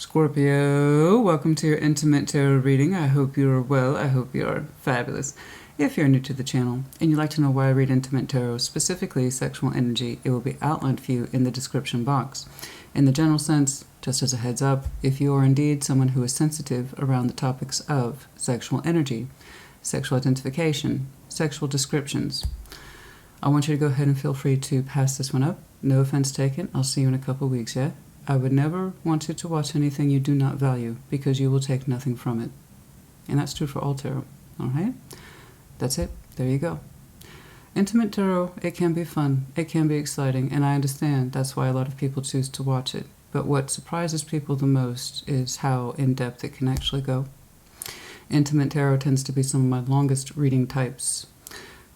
Scorpio, welcome to your intimate tarot reading. I hope you are well. I hope you are fabulous. If you're new to the channel and you'd like to know why I read intimate tarot, specifically sexual energy, it will be outlined for you in the description box. In the general sense, just as a heads up, if you are indeed someone who is sensitive around the topics of sexual energy, sexual identification, sexual descriptions, I want you to go ahead and feel free to pass this one up. No offense taken. I'll see you in a couple weeks, yeah? I would never want you to watch anything you do not value because you will take nothing from it. And that's true for all tarot, all right? That's it. There you go. Intimate tarot, it can be fun. It can be exciting, and I understand that's why a lot of people choose to watch it. But what surprises people the most is how in-depth it can actually go. Intimate tarot tends to be some of my longest reading types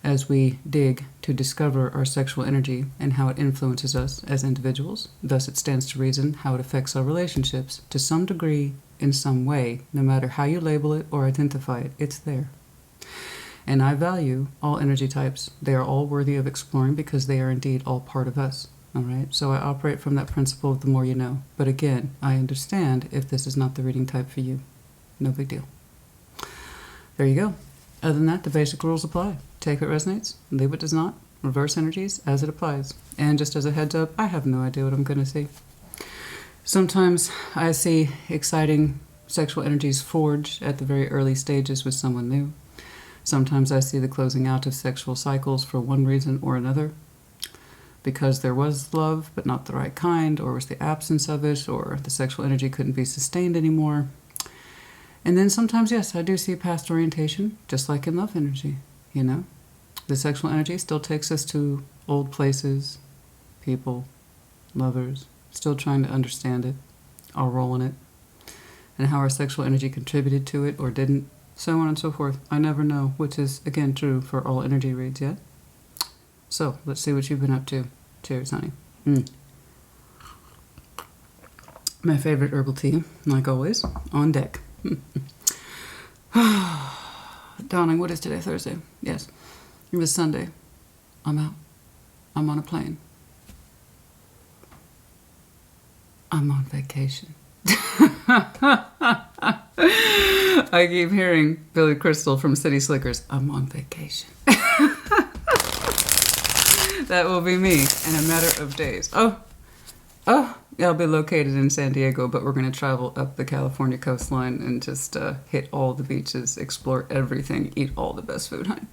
as we dig to discover our sexual energy and how it influences us as individuals. Thus, it stands to reason how it affects our relationships to some degree, in some way. No matter how you label it or identify it, it's there. And I value all energy types. They are all worthy of exploring because they are indeed all part of us. All right? So I operate from that principle of the more you know. But again, I understand if this is not the reading type for you. No big deal. There you go. Other than that, the basic rules apply. Take what resonates, leave what does not. Reverse energies as it applies. And just as a heads up, I have no idea what I'm going to see. Sometimes I see exciting sexual energies forge at the very early stages with someone new. Sometimes I see the closing out of sexual cycles for one reason or another. Because there was love, but not the right kind, or was the absence of it, or the sexual energy couldn't be sustained anymore. And then sometimes, yes, I do see past orientation, just like in love energy, you know. The sexual energy still takes us to old places, people, lovers, still trying to understand it, our role in it, and how our sexual energy contributed to it or didn't, so on and so forth. I never know, which is, again, true for all energy reads, yeah? So, let's see what you've been up to. Cheers, honey. My favorite herbal tea, like always, on deck. Darling, what is today? Thursday? Yes. It was Sunday. I'm out. I'm on a plane. I'm on vacation. I keep hearing Billy Crystal from City Slickers. I'm on vacation. That will be me in a matter of days. Oh, I'll be located in San Diego, but we're going to travel up the California coastline and just hit all the beaches, explore everything, eat all the best food, honey.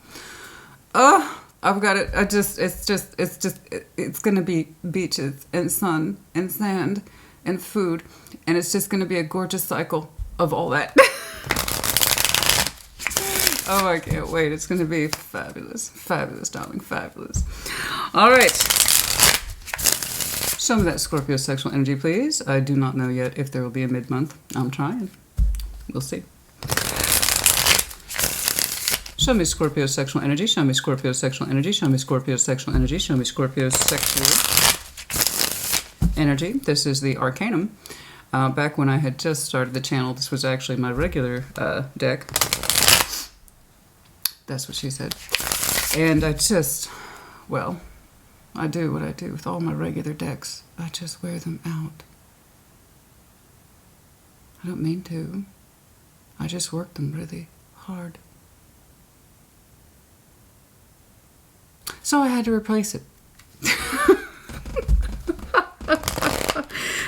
Oh, I've got it. It's going to be beaches and sun and sand and food, and it's just going to be a gorgeous cycle of all that. Oh, I can't wait. It's going to be fabulous. Fabulous, darling. Fabulous. All right. Show me that Scorpio sexual energy, please. I do not know yet if there will be a mid-month. I'm trying. We'll see. Show me Scorpio sexual energy. Show me Scorpio sexual energy. Show me Scorpio sexual energy. Show me Scorpio sexual energy. This is the Arcanum. Back when I had just started the channel, this was actually my regular deck. That's what she said. And I just, well, I do what I do with all my regular decks. I just wear them out. I don't mean to. I just work them really hard. So I had to replace it.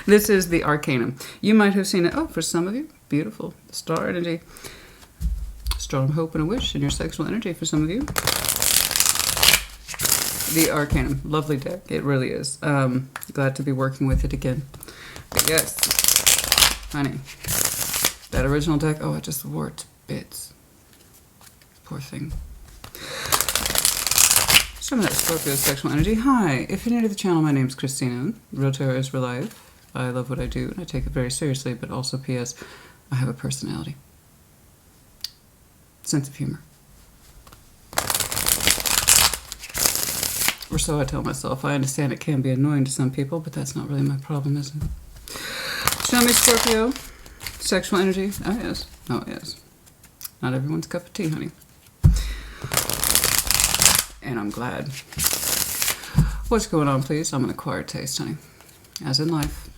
This is the Arcanum. You might have seen it. Oh, for some of you, beautiful. Star energy. Strong hope and a wish in your sexual energy for some of you. The Arcanum. Lovely deck. It really is. Glad to be working with it again. But yes, honey, that original deck, oh, I just wore it to bits. Poor thing. Some of that Scorpio sexual energy. Hi, if you're new to the channel, my name's Christina. Real Tarot is real life. I love what I do, and I take it very seriously, but also, P.S., I have a personality. Sense of humor. Or so I tell myself. I understand it can be annoying to some people, but that's not really my problem, is it? Show me Scorpio. Sexual energy. Oh, yes. Oh, yes. Not everyone's cup of tea, honey. And I'm glad. What's going on, please? I'm an acquired taste, honey. As in life.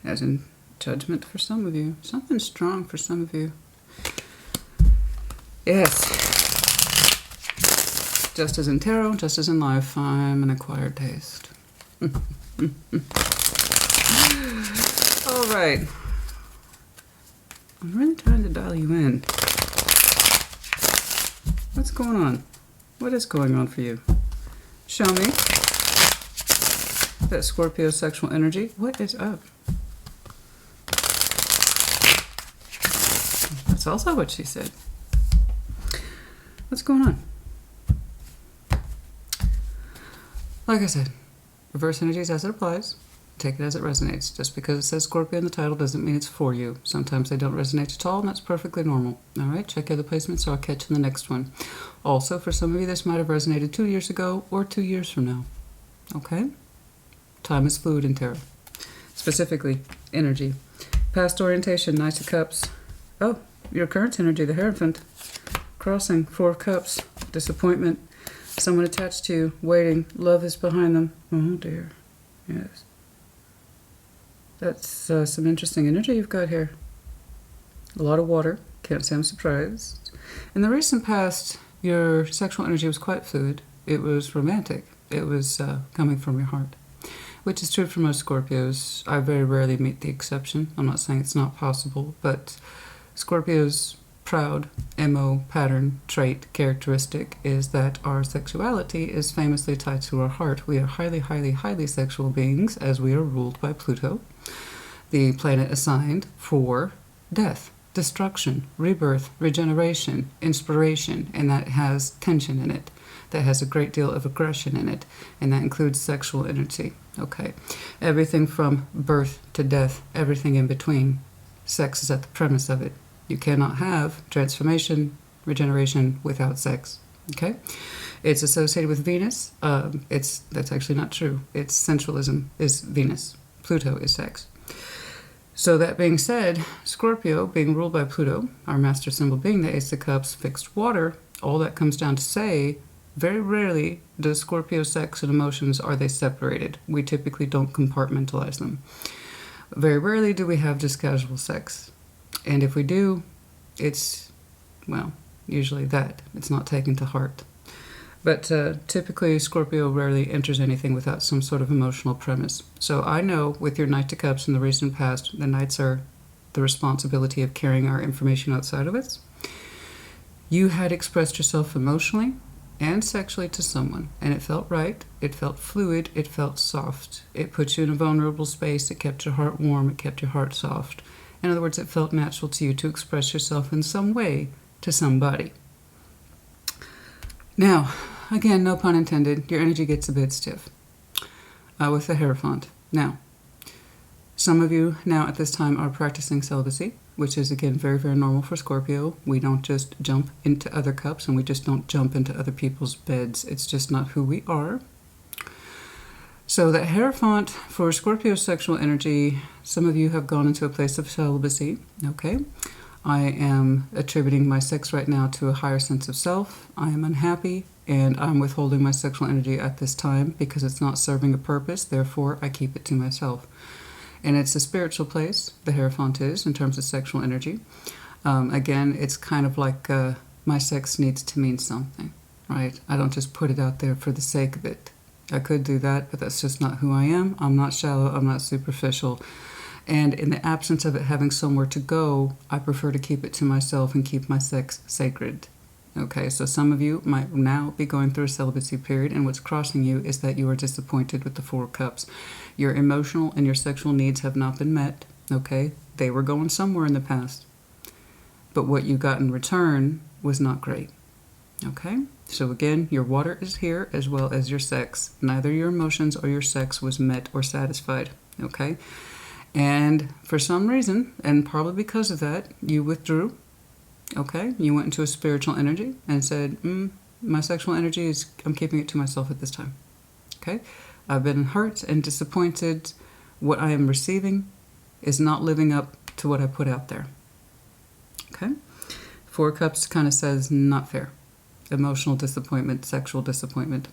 As in Judgment for some of you. Something strong for some of you. Yes. Just as in tarot, just as in life, I'm an acquired taste. All right. I'm really trying to dial you in. What's going on? What is going on for you? Show me that Scorpio sexual energy. What is up? That's also what she said. What's going on? Like I said, reverse energies as it applies. Take it as it resonates. Just because it says Scorpio in the title doesn't mean it's for you. Sometimes they don't resonate at all, and that's perfectly normal. All right, check other placements, so I'll catch you in the next one. Also, for some of you, this might have resonated 2 years ago or 2 years from now. Okay? Time is fluid in tarot. Specifically, energy. Past orientation, Knight of Cups. Oh, your current energy, the Hierophant. Crossing, 4 of Cups. Disappointment. Someone attached to you, waiting. Love is behind them. Oh, dear. Yes. That's some interesting energy you've got here. A lot of water. Can't say I'm surprised. In the recent past, your sexual energy was quite fluid. It was romantic. It was coming from your heart, which is true for most Scorpios. I very rarely meet the exception. I'm not saying it's not possible, but Scorpios' proud MO pattern, trait, characteristic is that our sexuality is famously tied to our heart. We are highly, highly, highly sexual beings as we are ruled by Pluto, the planet assigned for death, destruction, rebirth, regeneration, inspiration, and that has tension in it. That has a great deal of aggression in it, and that includes sexual energy. Okay, everything from birth to death, everything in between. Sex is at the premise of it. You cannot have transformation, regeneration without sex. Okay, it's associated with Venus. That's actually not true. It's sensualism is Venus. Pluto is sex. So that being said, Scorpio being ruled by Pluto, our master symbol being the Ace of Cups, fixed water. All that comes down to say, very rarely does Scorpio sex and emotions are they separated. We typically don't compartmentalize them. Very rarely do we have just casual sex. And if we do, it's, well, usually that. It's not taken to heart. But typically, Scorpio rarely enters anything without some sort of emotional premise. So I know with your Knight of Cups in the recent past, the Knights are the responsibility of carrying our information outside of us. You had expressed yourself emotionally and sexually to someone, and it felt right, it felt fluid, it felt soft. It put you in a vulnerable space, it kept your heart warm, it kept your heart soft. In other words, it felt natural to you to express yourself in some way to somebody. Now, again, no pun intended, your energy gets a bit stiff with the Hierophant. Now, some of you now at this time are practicing celibacy, which is, again, very, very normal for Scorpio. We don't just jump into other cups, and we just don't jump into other people's beds. It's just not who we are. So that Hierophant for Scorpio sexual energy, some of you have gone into a place of celibacy, okay? I am attributing my sex right now to a higher sense of self. I am unhappy, and I'm withholding my sexual energy at this time because it's not serving a purpose. Therefore, I keep it to myself. And it's a spiritual place, the Hierophant is, in terms of sexual energy. Again, it's kind of like my sex needs to mean something, right? I don't just put it out there for the sake of it. I could do that, but that's just not who I am. I'm not shallow. I'm not superficial. And in the absence of it having somewhere to go, I prefer to keep it to myself and keep my sex sacred. Okay, so some of you might now be going through a celibacy period, and what's crossing you is that you are disappointed with the 4 of Cups. Your emotional and your sexual needs have not been met. Okay, they were going somewhere in the past. But what you got in return was not great. Okay? So again, your water is here as well as your sex. Neither your emotions or your sex was met or satisfied. Okay? And for some reason, and probably because of that, you withdrew. Okay? You went into a spiritual energy and said, my sexual energy is, I'm keeping it to myself at this time. Okay? I've been hurt and disappointed. What I am receiving is not living up to what I put out there. Okay? 4 of Cups kind of says not fair. Emotional disappointment, sexual disappointment.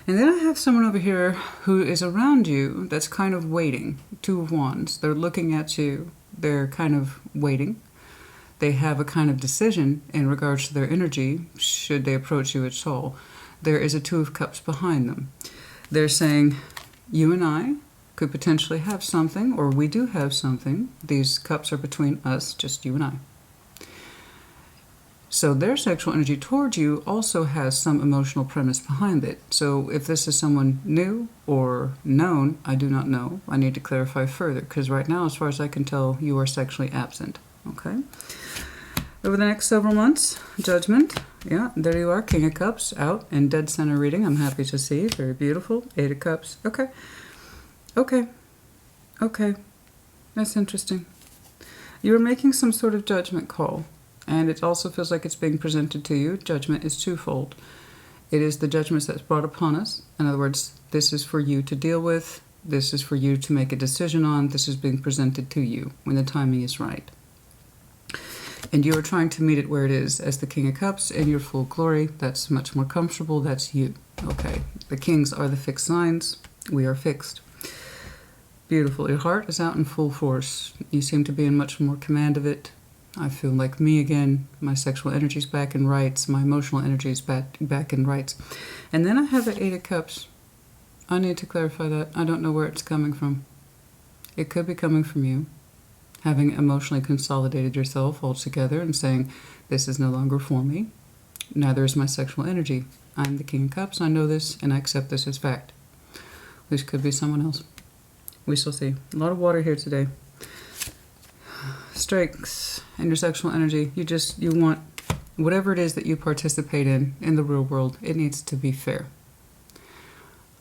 And then I have someone over here who is around you that's kind of waiting. Two of Wands. They're looking at you. They're kind of waiting. They have a kind of decision in regards to their energy, should they approach you at all. There is a Two of Cups behind them. They're saying, you and I could potentially have something, or we do have something. These cups are between us, just you and I. So their sexual energy towards you also has some emotional premise behind it. So if this is someone new or known, I do not know. I need to clarify further, because right now, as far as I can tell, you are sexually absent. Okay? Over the next several months, Judgment. Yeah, there you are, King of Cups, out in dead center reading. I'm happy to see. Very beautiful. Eight of Cups. Okay. Okay. Okay. That's interesting. You are making some sort of judgment call. And it also feels like it's being presented to you. Judgment is twofold. It is the judgments that's brought upon us. In other words, this is for you to deal with. This is for you to make a decision on. This is being presented to you when the timing is right. And you are trying to meet it where it is as the King of Cups in your full glory. That's much more comfortable. That's you. Okay. The kings are the fixed signs. We are fixed. Beautiful. Your heart is out in full force. You seem to be in much more command of it. I feel like me again. My sexual energy is back in rights. My emotional energy is back in rights. And then I have the Eight of Cups. I need to clarify that. I don't know where it's coming from. It could be coming from you, having emotionally consolidated yourself all together and saying, this is no longer for me. Neither is my sexual energy. I'm the King of Cups. I know this, and I accept this as fact. This could be someone else. We shall see. A lot of water here today. Strikes and your sexual energy. You want whatever it is that you participate in the real world, it needs to be fair.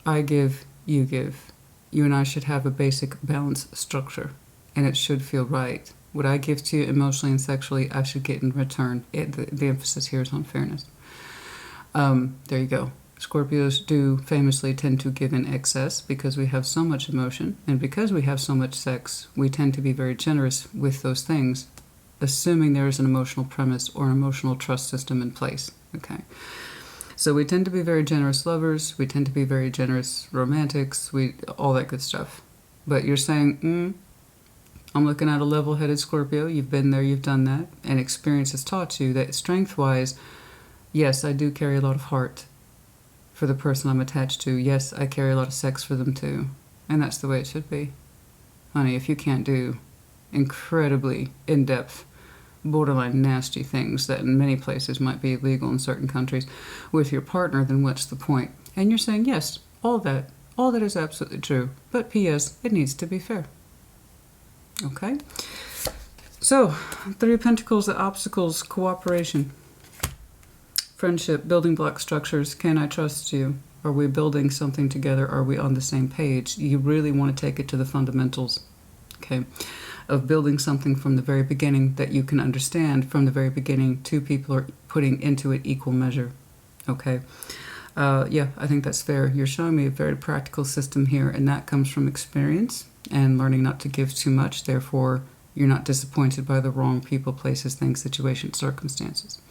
I give, you give. You and I should have a basic balanced structure, and it should feel right. What I give to you emotionally and sexually, I should get in return. The emphasis here is on fairness. There you go. Scorpios do famously tend to give in excess because we have so much emotion, and because we have so much sex, we tend to be very generous with those things, assuming there is an emotional premise or an emotional trust system in place. Okay, so we tend to be very generous lovers. We tend to be very generous romantics. All that good stuff. But you're saying, I'm looking at a level-headed Scorpio. You've been there, you've done that, and experience has taught you that strength-wise, yes, I do carry a lot of heart for the person I'm attached to. Yes, I carry a lot of sex for them too. And that's the way it should be. Honey, if you can't do incredibly in-depth, borderline nasty things that in many places might be illegal in certain countries with your partner, then what's the point? And you're saying, yes, all that is absolutely true. But P.S., it needs to be fair. Okay? So, Three of Pentacles, the obstacles, cooperation. Friendship, building block structures. Can I trust you? Are we building something together? Are we on the same page? You really want to take it to the fundamentals, okay, of building something from the very beginning that you can understand from the very beginning. Two people are putting into it equal measure, okay? Yeah, I think that's fair. You're showing me a very practical system here, and that comes from experience and learning not to give too much. Therefore, you're not disappointed by the wrong people, places, things, situations, circumstances.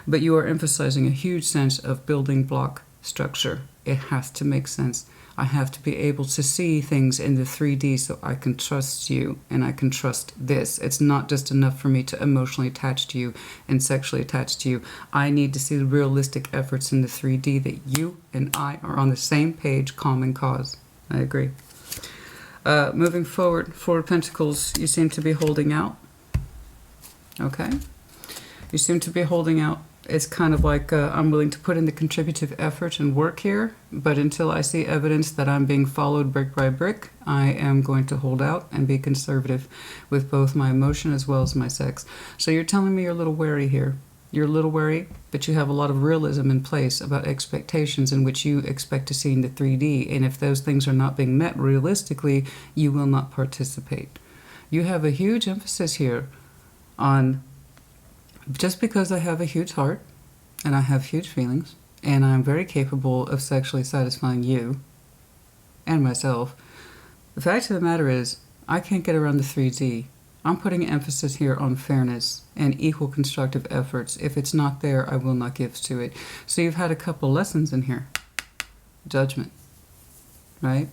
But you are emphasizing a huge sense of building block structure. It has to make sense. I have to be able to see things in the 3D so I can trust you and I can trust this. It's not just enough for me to emotionally attach to you and sexually attach to you. I need to see the realistic efforts in the 3D that you and I are on the same page, common cause. I agree. Moving forward, Four of Pentacles, you seem to be holding out. Okay? You seem to be holding out. It's kind of like I'm willing to put in the contributive effort and work here, but until I see evidence that I'm being followed brick by brick, I am going to hold out and be conservative with both my emotion as well as my sex. So you're telling me you're a little wary here. You're a little wary, but you have a lot of realism in place about expectations in which you expect to see in the 3D, and if those things are not being met realistically, you will not participate. You have a huge emphasis here on just because I have a huge heart and I have huge feelings and I'm very capable of sexually satisfying you and myself, the fact of the matter is I can't get around the 3D. I'm putting emphasis here on fairness and equal constructive efforts. If it's not there, I will not give to it. So you've had a couple lessons in here. Judgment, right?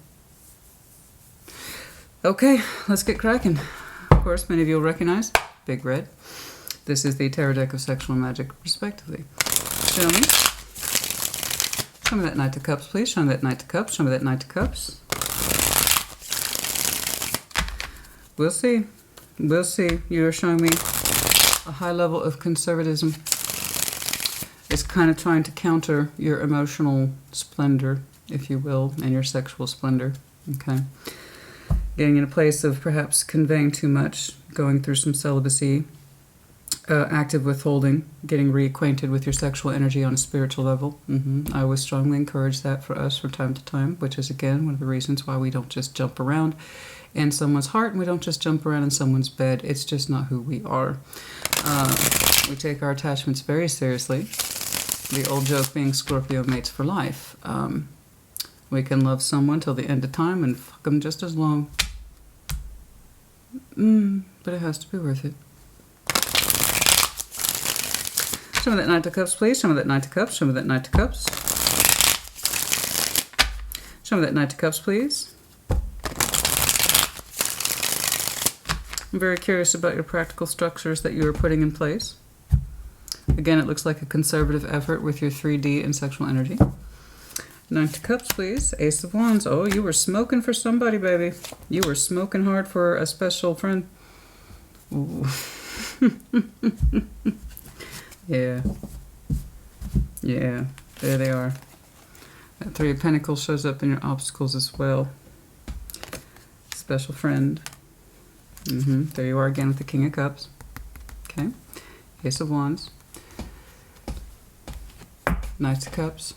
Okay, let's get cracking. Of course, many of you will recognize Big Red. This is the tarot deck of sexual and magic, respectively. Show me. Show me that Knight of Cups, please. Show me that Knight of Cups. Show me that Knight of Cups. We'll see. We'll see. You're showing me a high level of conservatism. It's kind of trying to counter your emotional splendor, if you will, and your sexual splendor. Okay. Getting in a place of perhaps conveying too much, going through some celibacy, active withholding, getting reacquainted with your sexual energy on a spiritual level. I always strongly encourage that for us from time to time, which is, again, one of the reasons why we don't just jump around in someone's heart and we don't just jump around in someone's bed. It's just not who we are. We take our attachments very seriously. The old joke being Scorpio mates for life. We can love someone till the end of time and fuck them just as long. But it has to be worth it. Show me that Knight of Cups, please. Show me that Knight of Cups. Show me that Knight of Cups. Show me that Knight of Cups, please. I'm very curious about your practical structures that you are putting in place. Again, it looks like a conservative effort with your 3D and sexual energy. Knight of Cups, please. Ace of Wands. Oh, you were smoking for somebody, baby. You were smoking hard for a special friend. Ooh. Yeah. Yeah, there they are. That Three of Pentacles shows up in your obstacles as well. Special friend. There you are again with the King of Cups. Okay. Ace of Wands. Knight of Cups.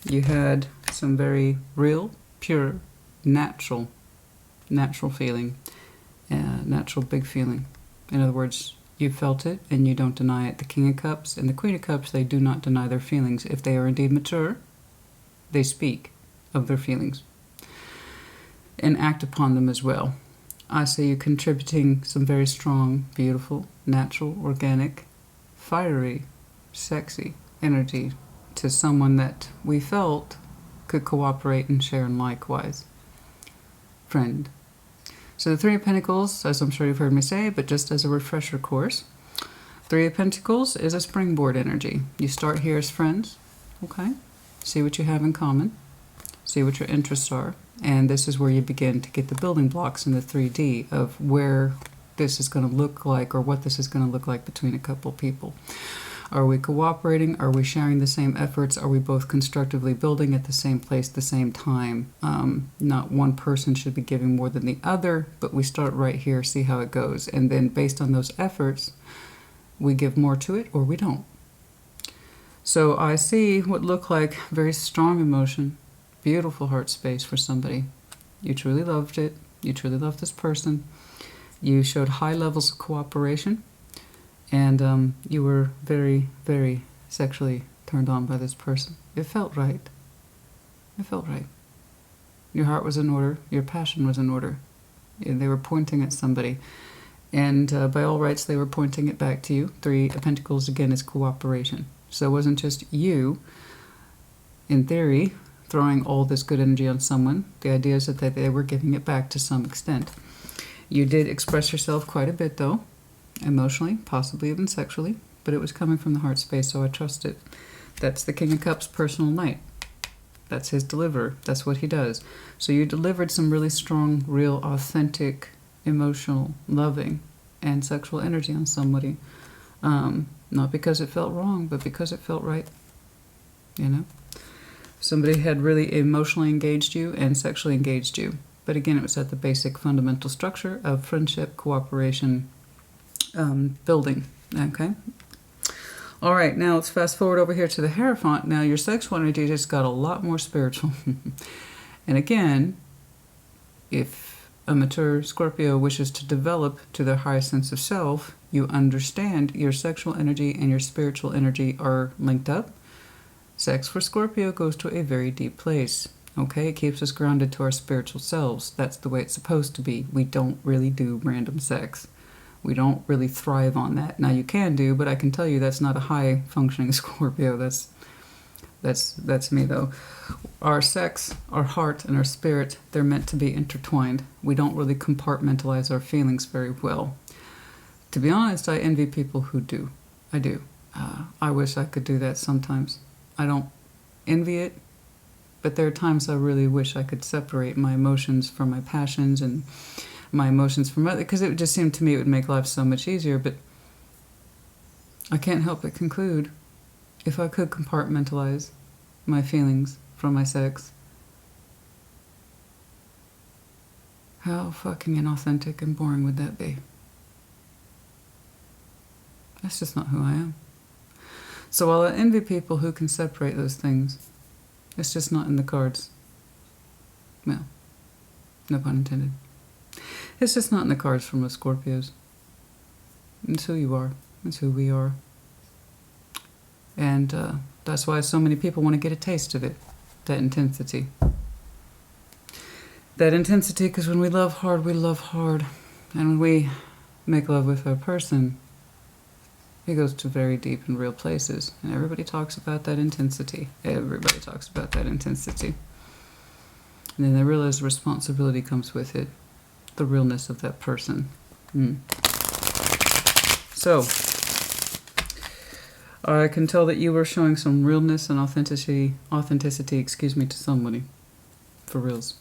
You had some very real, pure, natural feeling. Natural big feeling. In other words, you felt it and you don't deny it. The King of Cups and the Queen of Cups, they do not deny their feelings. If they are indeed mature, they speak of their feelings and act upon them as well. I see you contributing some very strong, beautiful, natural, organic, fiery, sexy energy to someone that we felt could cooperate and share and likewise. Friend. So the Three of Pentacles, as I'm sure you've heard me say, but just as a refresher course, Three of Pentacles is a springboard energy. You start here as friends, okay? See what you have in common. See what your interests are. And this is where you begin to get the building blocks in the 3D of where this is going to look like or what this is going to look like between a couple people. Are we cooperating? Are we sharing the same efforts? Are we both constructively building at the same place at the same time? Not one person should be giving more than the other, but we start right here, see how it goes. And then based on those efforts, we give more to it or we don't. So I see what looked like very strong emotion, beautiful heart space for somebody. You truly loved it. You truly loved this person. You showed high levels of cooperation. And you were very, very sexually turned on by this person. It felt right. It felt right. Your heart was in order. Your passion was in order. They were pointing at somebody. And by all rights, they were pointing it back to you. Three of Pentacles, again, is cooperation. So it wasn't just you, in theory, throwing all this good energy on someone. The idea is that they were giving it back to some extent. You did express yourself quite a bit, though. Emotionally, possibly even sexually, but it was coming from the heart space, so I trust it. That's the King of Cups' personal knight. That's his deliverer. That's what he does. So you delivered some really strong, real, authentic, emotional, loving, and sexual energy on somebody. Not because it felt wrong, but because it felt right. You know? Somebody had really emotionally engaged you and sexually engaged you. But again, it was at the basic fundamental structure of friendship, cooperation, building. Okay. All right. Now let's fast forward over here to the Hierophant. Now your sexual energy just got a lot more spiritual. And again, if a mature Scorpio wishes to develop to their highest sense of self, you understand your sexual energy and your spiritual energy are linked up. Sex for Scorpio goes to a very deep place. Okay, it keeps us grounded to our spiritual selves. That's the way it's supposed to be. We don't really do random sex. We don't really thrive on that. Now you can do, but I can tell you that's not a high functioning Scorpio. That's That's me, though. Our sex, our heart, and our spirit, they're meant to be intertwined. We don't really compartmentalize our feelings very well. To be honest, I envy people who do. I do. I wish I could do that sometimes. I don't envy it, but there are times I really wish I could separate my emotions from my passions and my emotions from other, because it would just seem to me it would make life so much easier. But I can't help but conclude, if I could compartmentalize my feelings from my sex, how fucking inauthentic and boring would that be? That's just not who I am. So while I envy people who can separate those things, it's just not in the cards. Well, no pun intended. It's just not in the cards for most Scorpios. It's who you are. It's who we are. And that's why so many people want to get a taste of it. That intensity. That intensity, because when we love hard, we love hard. And when we make love with our person, it goes to very deep and real places. And everybody talks about that intensity. Everybody talks about that intensity. And then they realize the responsibility comes with it. The realness of that person. So, I can tell that you were showing some realness and authenticity, to somebody. For reals.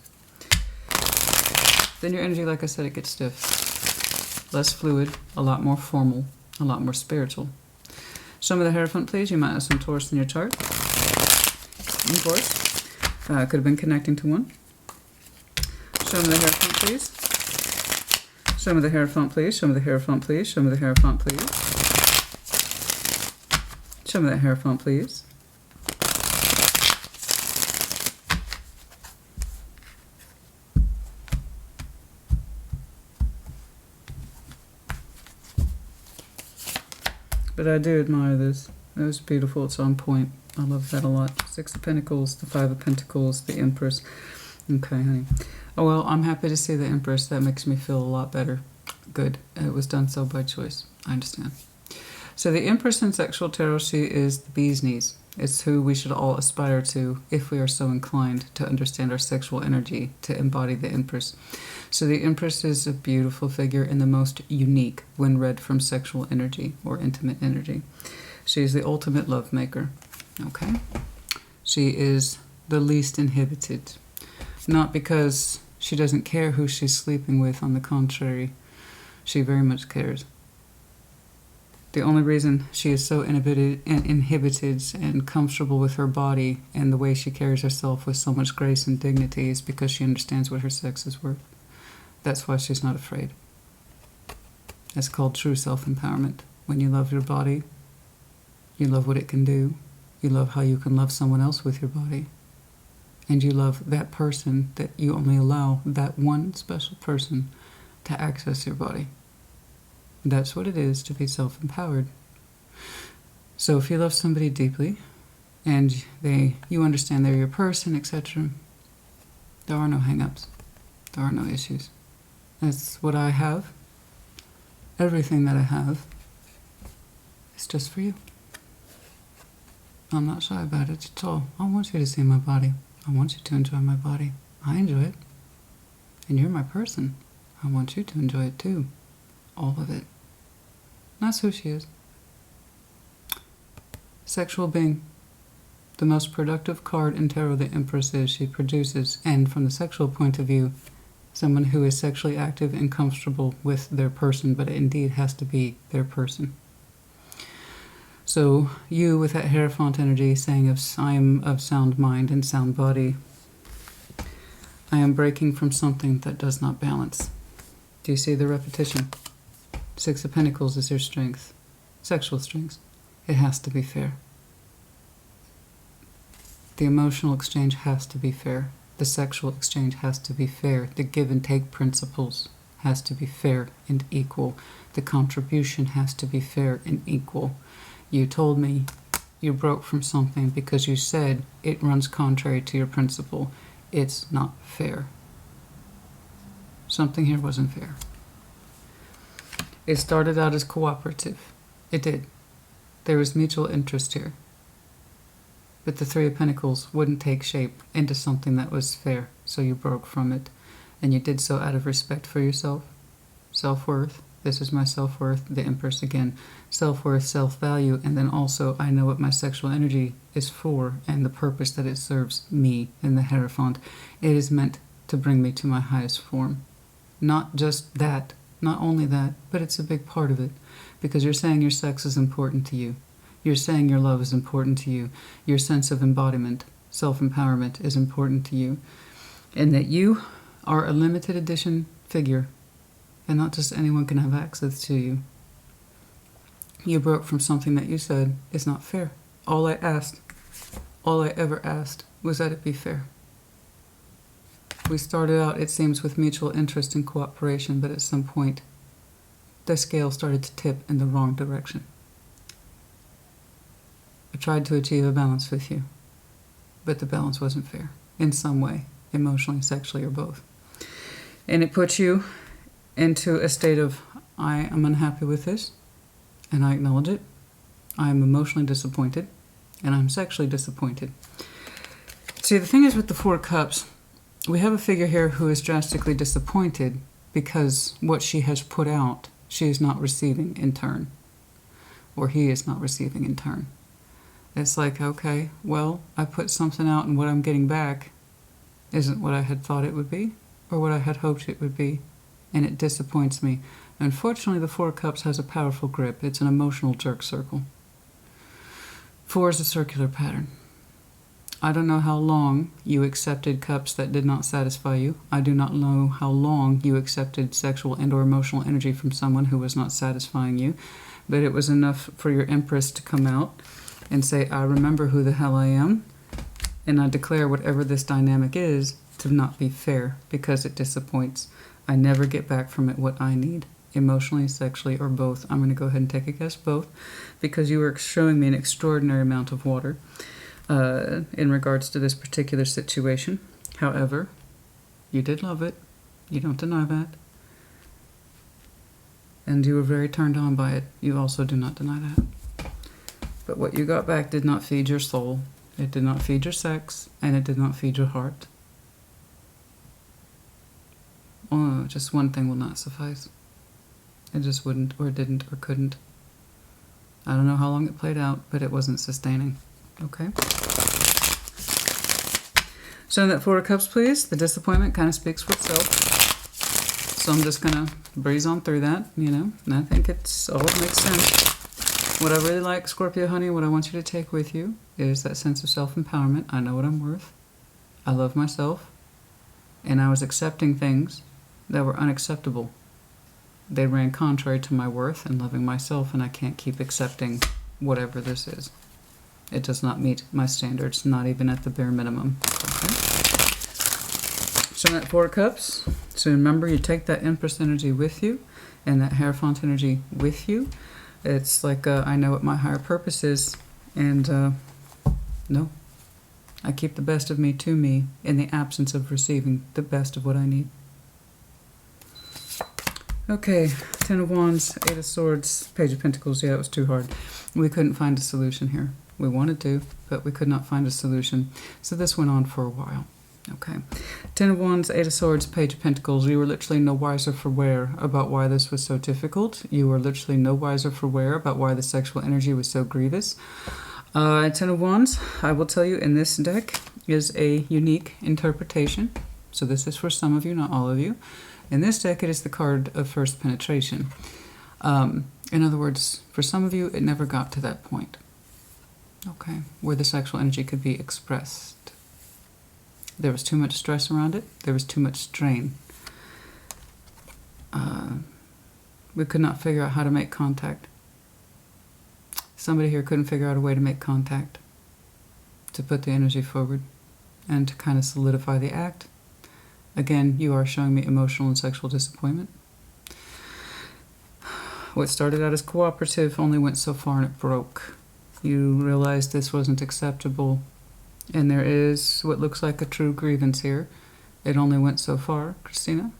Then your energy, like I said, it gets stiff. Less fluid, a lot more formal, a lot more spiritual. Show me the Hierophant, please. You might have some Taurus in your chart. Of course. Could have been connecting to one. Show me the Hierophant, please. Show me the Hierophant, please. Show me the Hierophant, please. Show me the Hierophant, please. Show me that Hierophant, please. But I do admire this. It was beautiful. It's on point. I love that a lot. Six of Pentacles, the Five of Pentacles, the Empress. Okay, honey. Oh, well, I'm happy to see the Empress. That makes me feel a lot better. Good. It was done so by choice. I understand. So the Empress in Sexual Tarot, she is the bee's knees. It's who we should all aspire to if we are so inclined to understand our sexual energy, to embody the Empress. So the Empress is a beautiful figure and the most unique when read from sexual energy or intimate energy. She is the ultimate love maker. Okay? She is the least inhibited. Not because she doesn't care who she's sleeping with, on the contrary, she very much cares. The only reason she is so inhibited and comfortable with her body and the way she carries herself with so much grace and dignity is because she understands what her sex is worth. That's why she's not afraid. It's called true self-empowerment. When you love your body, you love what it can do, you love how you can love someone else with your body, and you love that person that you only allow that one special person to access your body. That's what it is to be self-empowered. So if you love somebody deeply and you understand they're your person, etc., there are no hang-ups. There are no issues. That's what I have. Everything that I have is just for you. I'm not shy about it at all. I want you to see my body. I want you to enjoy my body. I enjoy it. And you're my person. I want you to enjoy it too. All of it. That's who she is. Sexual being. The most productive card in tarot the Empress is. She produces, and from the sexual point of view, someone who is sexually active and comfortable with their person, but it indeed has to be their person. So you, with that Hierophant energy, saying I am of sound mind and sound body, I am breaking from something that does not balance. Do you see the repetition? Six of Pentacles is your strength, sexual strength. It has to be fair. The emotional exchange has to be fair. The sexual exchange has to be fair. The give and take principles has to be fair and equal. The contribution has to be fair and equal. You told me you broke from something because you said it runs contrary to your principle. It's not fair. Something here wasn't fair. It started out as cooperative. It did. There was mutual interest here. but the Three of Pentacles wouldn't take shape into something that was fair, so you broke from it. And you did so out of respect for yourself, self-worth. This is my self-worth, the Empress again. Self-worth, self-value, and then also I know what my sexual energy is for and the purpose that it serves me in the Hierophant. It is meant to bring me to my highest form. Not just that, not only that, but it's a big part of it. Because you're saying your sex is important to you. You're saying your love is important to you. Your sense of embodiment, self-empowerment is important to you. And that you are a limited edition figure. And not just anyone can have access to you. You broke from something that you said is not fair. All I ever asked was that it be fair. We started out, it seems, with mutual interest and cooperation, but at some point, the scale started to tip in the wrong direction. I tried to achieve a balance with you, but the balance wasn't fair in some way, emotionally, sexually, or both. And it puts you into a state of, I am unhappy with this, and I acknowledge it. I am emotionally disappointed, and I'm sexually disappointed. See, the thing is with the Four of Cups, we have a figure here who is drastically disappointed because what she has put out, she is not receiving in turn, or he is not receiving in turn. It's like, okay, well, I put something out and what I'm getting back isn't what I had thought it would be, or what I had hoped it would be. And it disappoints me. Unfortunately, the Four of Cups has a powerful grip. It's an emotional jerk circle. Four is a circular pattern. I don't know how long you accepted cups that did not satisfy you. I do not know how long you accepted sexual and or emotional energy from someone who was not satisfying you. But it was enough for your Empress to come out and say, I remember who the hell I am. And I declare whatever this dynamic is to not be fair because it disappoints. I never get back from it what I need, emotionally, sexually, or both. I'm going to go ahead and take a guess both, because you were showing me an extraordinary amount of water in regards to this particular situation. However, you did love it. You don't deny that. And you were very turned on by it. You also do not deny that. But what you got back did not feed your soul. It did not feed your sex, and it did not feed your heart. Oh, just one thing will not suffice. It just wouldn't, or didn't, or couldn't. I don't know how long it played out, but it wasn't sustaining. Okay? So that Four of Cups, please. The disappointment kind of speaks for itself. So I'm just going to breeze on through that, you know, and I think it's all it makes sense. What I really like, Scorpio honey, what I want you to take with you is that sense of self-empowerment. I know what I'm worth. I love myself. And I was accepting things that were unacceptable. They ran contrary to my worth and loving myself, and I can't keep accepting whatever this is. It does not meet my standards, not even at the bare minimum. Okay? So that Four of Cups. So remember, you take that Empress energy with you and that Hierophant energy with you. It's like, I know what my higher purpose is, and no. I keep the best of me to me in the absence of receiving the best of what I need. Okay, Ten of Wands, Eight of Swords, Page of Pentacles. Yeah, it was too hard. We couldn't find a solution here. We wanted to, but we could not find a solution. So this went on for a while. Okay. Ten of Wands, Eight of Swords, Page of Pentacles. You were literally no wiser for wear about why this was so difficult. You were literally no wiser for wear about why the sexual energy was so grievous. Ten of Wands, I will tell you, in this deck is a unique interpretation. So this is for some of you, not all of you. In this deck, it is the card of first penetration. In other words, for some of you, it never got to that point. Okay, where the sexual energy could be expressed. There was too much stress around it. There was too much strain. We could not figure out how to make contact. Somebody here couldn't figure out a way to make contact, to put the energy forward, and to kind of solidify the act. Again, you are showing me emotional and sexual disappointment. What started out as cooperative only went so far and it broke. You realized this wasn't acceptable, and there is what looks like a true grievance here. It only went so far, Christina,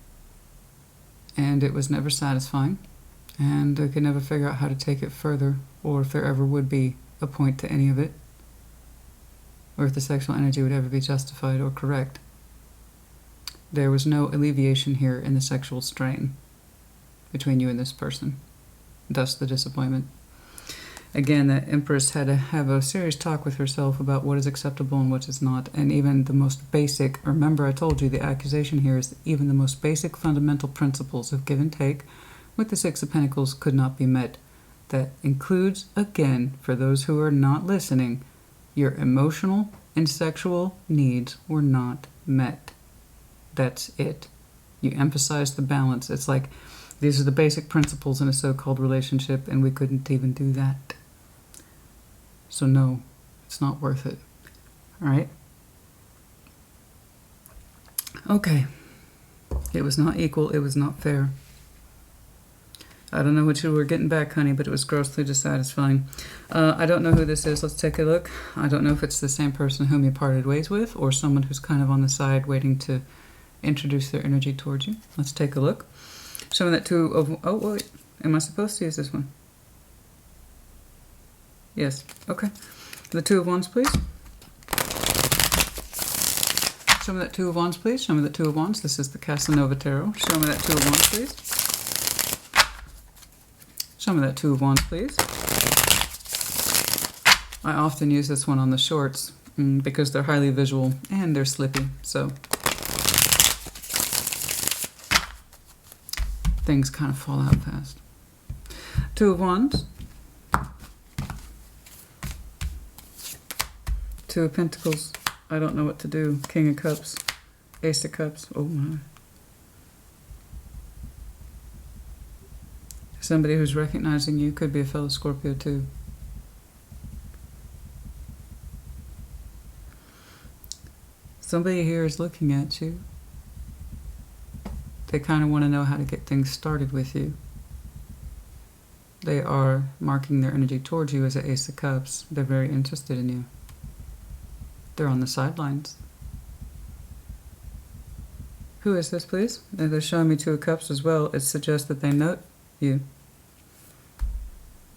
and it was never satisfying, and I could never figure out how to take it further, or if there ever would be a point to any of it. or if the sexual energy would ever be justified or correct. There was no alleviation here in the sexual strain between you and this person, thus the disappointment. Again, the Empress had to have a serious talk with herself about what is acceptable and what is not, and even the most basic, remember I told you the accusation here is that even the most basic fundamental principles of give and take with the Six of Pentacles could not be met. That includes, again, for those who are not listening, your emotional and sexual needs were not met. That's it. You emphasize the balance. It's like these are the basic principles in a so-called relationship, and we couldn't even do that. So no, it's not worth it. All right? Okay. It was not equal. It was not fair. I don't know what you were getting back, honey, but it was grossly dissatisfying. I don't know who this is. Let's take a look. I don't know if it's the same person whom you parted ways with or someone who's kind of on the side waiting to introduce their energy towards you. Let's take a look. Show me that two of... Oh, wait. Am I supposed to use this one? Yes. Okay. The Two of Wands, please. Show me that Two of Wands, please. Show me that Two of Wands. This is the Casanova Tarot. Show me that Two of Wands, please. Show me that Two of Wands, please. I often use this one on the shorts because they're highly visual and they're slippy, so things kind of fall out fast. Two of Wands. Two of Pentacles. I don't know what to do. King of Cups. Ace of Cups. Oh my. Somebody who's recognizing you could be a fellow Scorpio too. Somebody here is looking at you. They kind of want to know how to get things started with you. They are marking their energy towards you as an Ace of Cups. They're very interested in you. They're on the sidelines. Who is this, please? They're showing me Two of Cups as well. It suggests that they note you.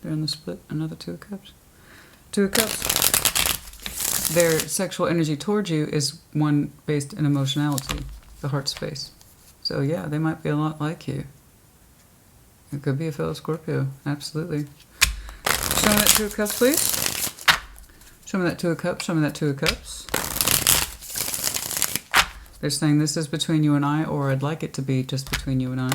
They're in the split. Another Two of Cups. Two of Cups. Their sexual energy towards you is one based in emotionality, the heart space. So yeah, they might be a lot like you. It could be a fellow Scorpio. Absolutely. Show me that Two of Cups, please. Show me that Two of Cups. Show me that Two of Cups. They're saying this is between you and I, or I'd like it to be just between you and I.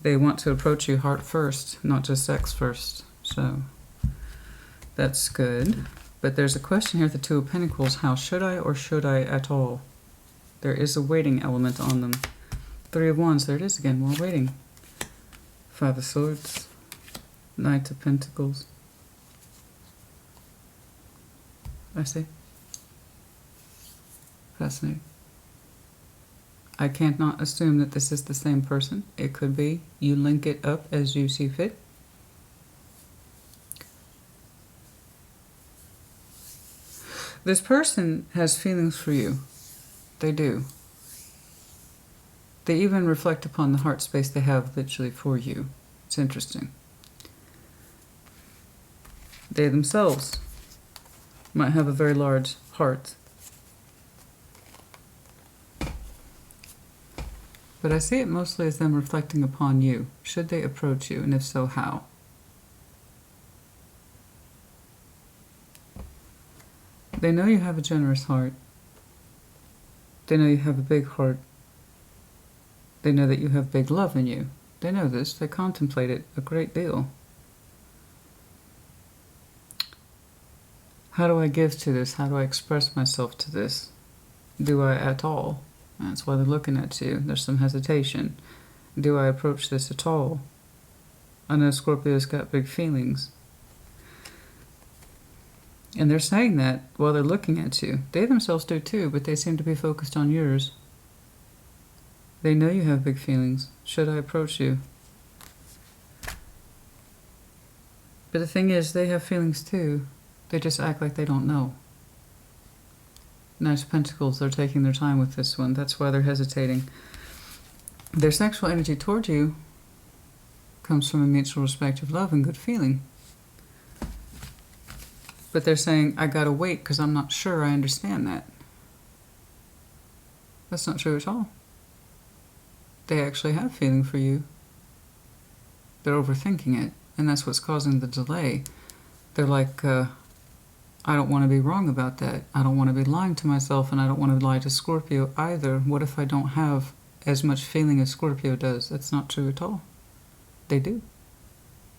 They want to approach you heart first, not just sex first. So that's good. But there's a question here at the Two of Pentacles. How should I or should I at all? There is a waiting element on them. Three of Wands. There it is again. More waiting. Five of Swords. Knight of Pentacles. I see. Fascinating. I can't not assume that this is the same person. It could be. You link it up as you see fit. This person has feelings for you. They do. They even reflect upon the heart space they have literally for you. It's interesting. They themselves might have a very large heart. But I see it mostly as them reflecting upon you. Should they approach you, and if so, how? They know you have a generous heart. They know you have a big heart. They know that you have big love in you. They know this. They contemplate it a great deal. How do I give to this? How do I express myself to this? Do I at all? That's why they're looking at you. There's some hesitation. Do I approach this at all? I know Scorpio's got big feelings. And they're saying that while they're looking at you. They themselves do too, but they seem to be focused on yours. They know you have big feelings. Should I approach you? But the thing is, they have feelings too. They just act like they don't know. Knight of Pentacles, they're taking their time with this one. That's why they're hesitating. Their sexual energy toward you comes from a mutual respect of love and good feeling. But they're saying, I gotta wait because I'm not sure I understand that. That's not true at all. They actually have feeling for you. They're overthinking it, and that's what's causing the delay. They're like, I don't want to be wrong about that. I don't want to be lying to myself, and I don't want to lie to Scorpio either. What if I don't have as much feeling as Scorpio does? That's not true at all. They do.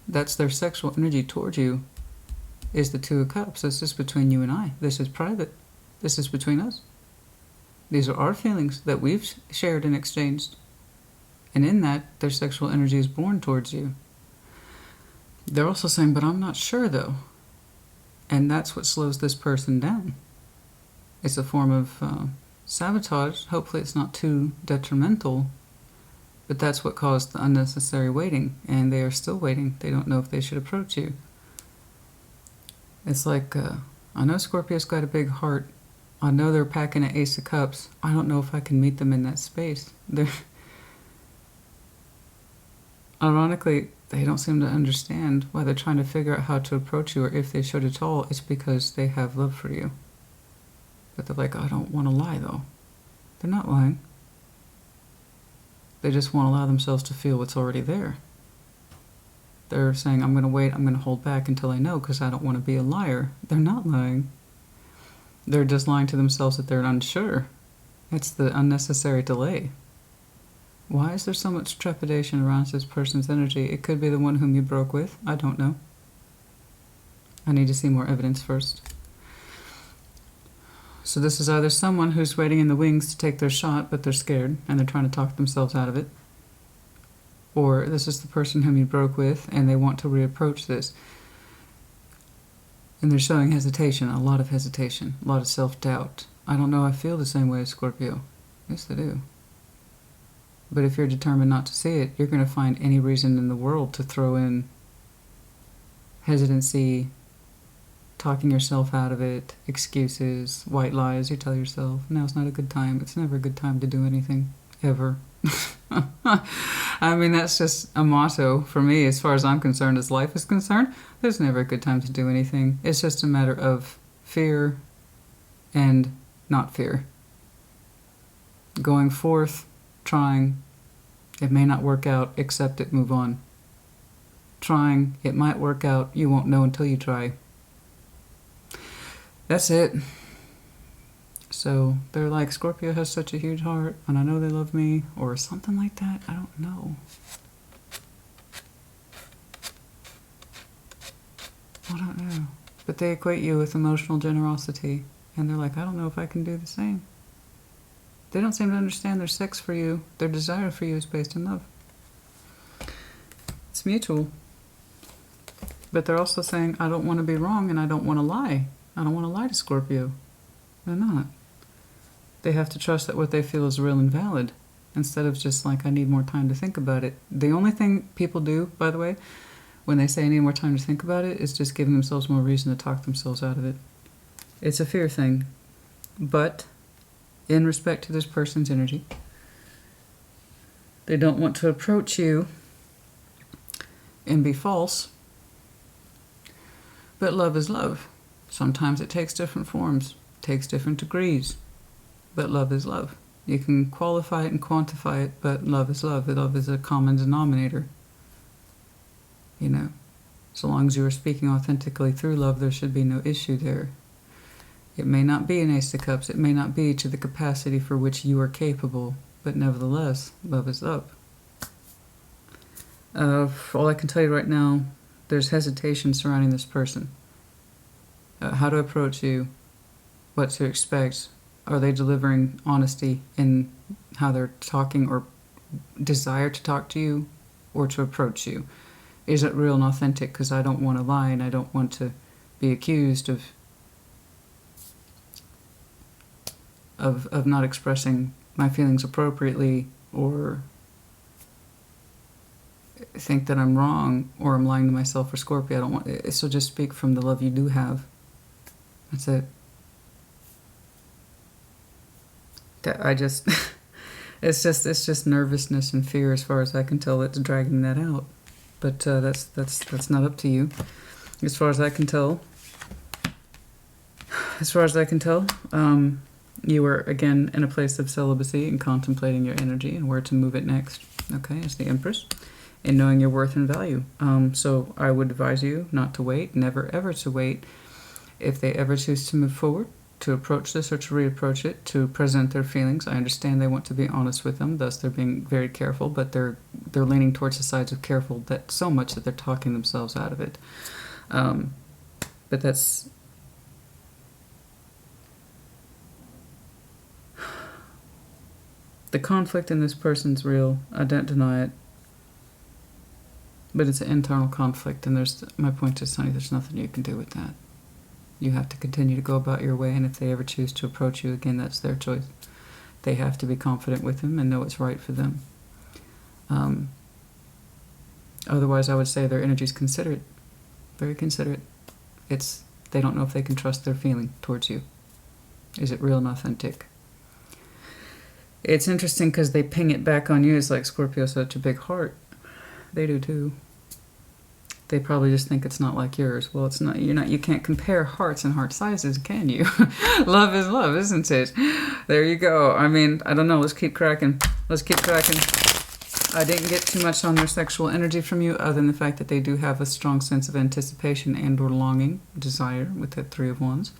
That's their sexual energy towards you, is the Two of Cups. This is between you and I. This is private. This is between us. These are our feelings that we've shared and exchanged. And in that, their sexual energy is born towards you. They're also saying, but I'm not sure though. And that's what slows this person down. It's a form of sabotage. Hopefully it's not too detrimental. But that's what caused the unnecessary waiting. And they are still waiting. They don't know if they should approach you. It's like, I know Scorpio's got a big heart. I know they're packing an Ace of Cups. I don't know if I can meet them in that space. Ironically, they don't seem to understand why they're trying to figure out how to approach you, or if they should at all. It's because they have love for you. But they're like, I don't want to lie, though. They're not lying. They just won't allow themselves to feel what's already there. They're saying, I'm going to wait, I'm going to hold back until I know because I don't want to be a liar. They're not lying. They're just lying to themselves that they're unsure. It's the unnecessary delay. Why is there so much trepidation around this person's energy? It could be the one whom you broke with. I don't know. I need to see more evidence first. So this is either someone who's waiting in the wings to take their shot, but they're scared, and they're trying to talk themselves out of it. Or this is the person whom you broke with, and they want to reapproach this. And they're showing hesitation, a lot of hesitation, a lot of self-doubt. I don't know, I feel the same way as Scorpio. Yes, they do. But if you're determined not to see it, you're going to find any reason in the world to throw in hesitancy, talking yourself out of it, excuses, white lies. You tell yourself, no, it's not a good time. It's never a good time to do anything, ever. I mean, that's just a motto for me as far as I'm concerned, as life is concerned. There's never a good time to do anything. It's just a matter of fear and not fear. Going forth, trying, it may not work out, accept it, move on. Trying, it might work out, you won't know until you try. That's it. So they're like, Scorpio has such a huge heart, and I know they love me, or something like that. I don't know. I don't know. But they equate you with emotional generosity, and they're like, I don't know if I can do the same. They don't seem to understand their sex for you, their desire for you is based in love. It's mutual. But they're also saying, I don't want to be wrong and I don't want to lie. I don't want to lie to Scorpio. They're not. They have to trust that what they feel is real and valid, instead of just like, I need more time to think about it. The only thing people do, by the way, when they say I need more time to think about it, is just giving themselves more reason to talk themselves out of it. It's a fear thing. But in respect to this person's energy, they don't want to approach you and be false. But love is love. Sometimes it takes different forms, takes different degrees, but love is love. You can qualify it and quantify it, but love is love. Love is a common denominator. You know, so long as you are speaking authentically through love, there should be no issue there. It may not be an Ace of Cups. It may not be to the capacity for which you are capable, but nevertheless, love is love. All I can tell you right now, there's hesitation surrounding this person. How to approach you, what to expect. Are they delivering honesty in how they're talking or desire to talk to you or to approach you? Is it real and authentic? Because I don't want to lie and I don't want to be accused of not expressing my feelings appropriately, or think that I'm wrong, or I'm lying to myself or Scorpio. I don't want it. So just speak from the love you do have. That's it. I just it's just nervousness and fear, as far as I can tell, that's dragging that out. But that's not up to you. As far as I can tell, as far as I can tell, you are, again, in a place of celibacy and contemplating your energy and where to move it next, okay, as the Empress, and knowing your worth and value. So I would advise you not to wait, never ever to wait. If they ever choose to move forward, to approach this or to reapproach it, to present their feelings. I understand they want to be honest with them, thus they're being very careful, but they're leaning towards the sides of careful that so much that they're talking themselves out of it. But that's... The conflict in this person's real. I don't deny it. But it's an internal conflict, and my point is, honey, there's nothing you can do with that. You have to continue to go about your way, and if they ever choose to approach you again, that's their choice. They have to be confident with him and know it's right for them. Otherwise, I would say their energy's considerate, very considerate. They don't know if they can trust their feeling towards you. Is it real and authentic? It's interesting because they ping it back on you. It's like Scorpio has such a big heart. They do too. They probably just think it's not like yours. Well, it's not. You can't compare hearts and heart sizes, can you? Love is love, isn't it? There you go. I mean, I don't know. Let's keep cracking. Let's keep cracking. I didn't get too much on their sexual energy from you, other than the fact that they do have a strong sense of anticipation and/or longing, desire, with that Three of Wands,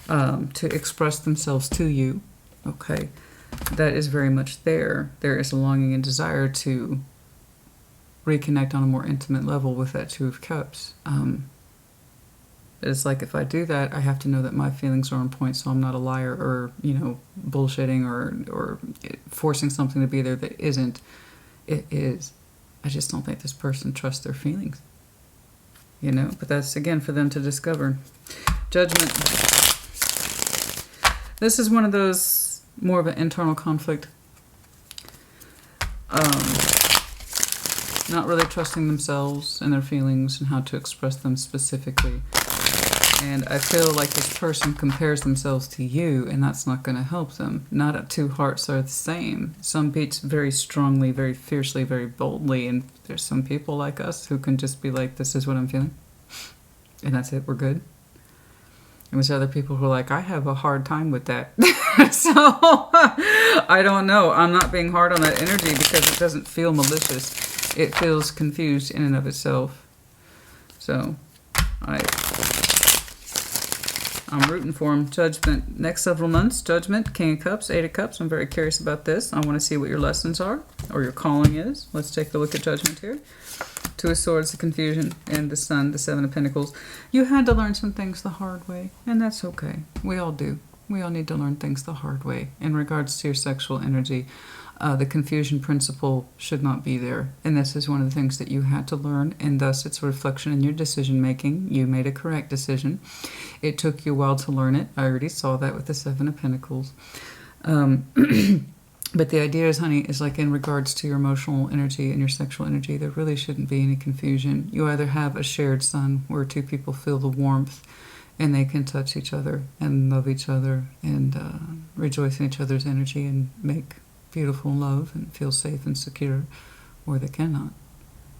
to express themselves to you. Okay, that is very much there. There is a longing and desire to reconnect on a more intimate level with that Two of Cups. It's like, if I do that, I have to know that my feelings are on point, so I'm not a liar or, bullshitting or forcing something to be there that isn't. It is. I just don't think this person trusts their feelings. But that's, again, for them to discover. Judgment. This is one of those, more of an internal conflict. Not really trusting themselves and their feelings and how to express them specifically. And I feel like this person compares themselves to you, and that's not going to help them. Not two hearts are the same. Some beats very strongly, very fiercely, very boldly, and there's some people like us who can just be like, this is what I'm feeling, and that's it, we're good. And there's other people who are like, I have a hard time with that. So, I don't know. I'm not being hard on that energy because it doesn't feel malicious. It feels confused in and of itself. So, I'm rooting for him. Judgment. Next several months, Judgment, King of Cups, Eight of Cups. I'm very curious about this. I want to see what your lessons are, or your calling is. Let's take a look at Judgment here. Two of Swords, the confusion, and the Sun, the Seven of Pentacles. You had to learn some things the hard way, and that's okay. We all do. We all need to learn things the hard way. In regards to your sexual energy, the confusion principle should not be there. And this is one of the things that you had to learn, and thus it's a reflection in your decision-making. You made a correct decision. It took you a while to learn it. I already saw that with the Seven of Pentacles. But the idea is, honey, is like in regards to your emotional energy and your sexual energy, there really shouldn't be any confusion. You either have a shared sun where two people feel the warmth and they can touch each other and love each other and rejoice in each other's energy and make beautiful love and feel safe and secure, or they cannot.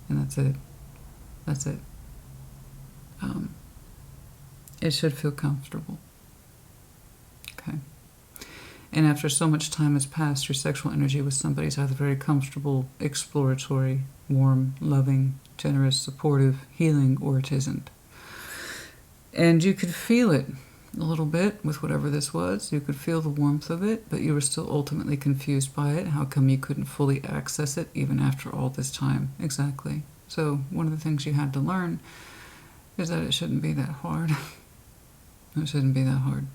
And that's it. That's it. It should feel comfortable. Okay. And after so much time has passed, your sexual energy with somebody is either very comfortable, exploratory, warm, loving, generous, supportive, healing, or it isn't. And you could feel it a little bit with whatever this was. You could feel the warmth of it, but you were still ultimately confused by it. How come you couldn't fully access it even after all this time? Exactly. So one of the things you had to learn is that it shouldn't be that hard. It shouldn't be that hard.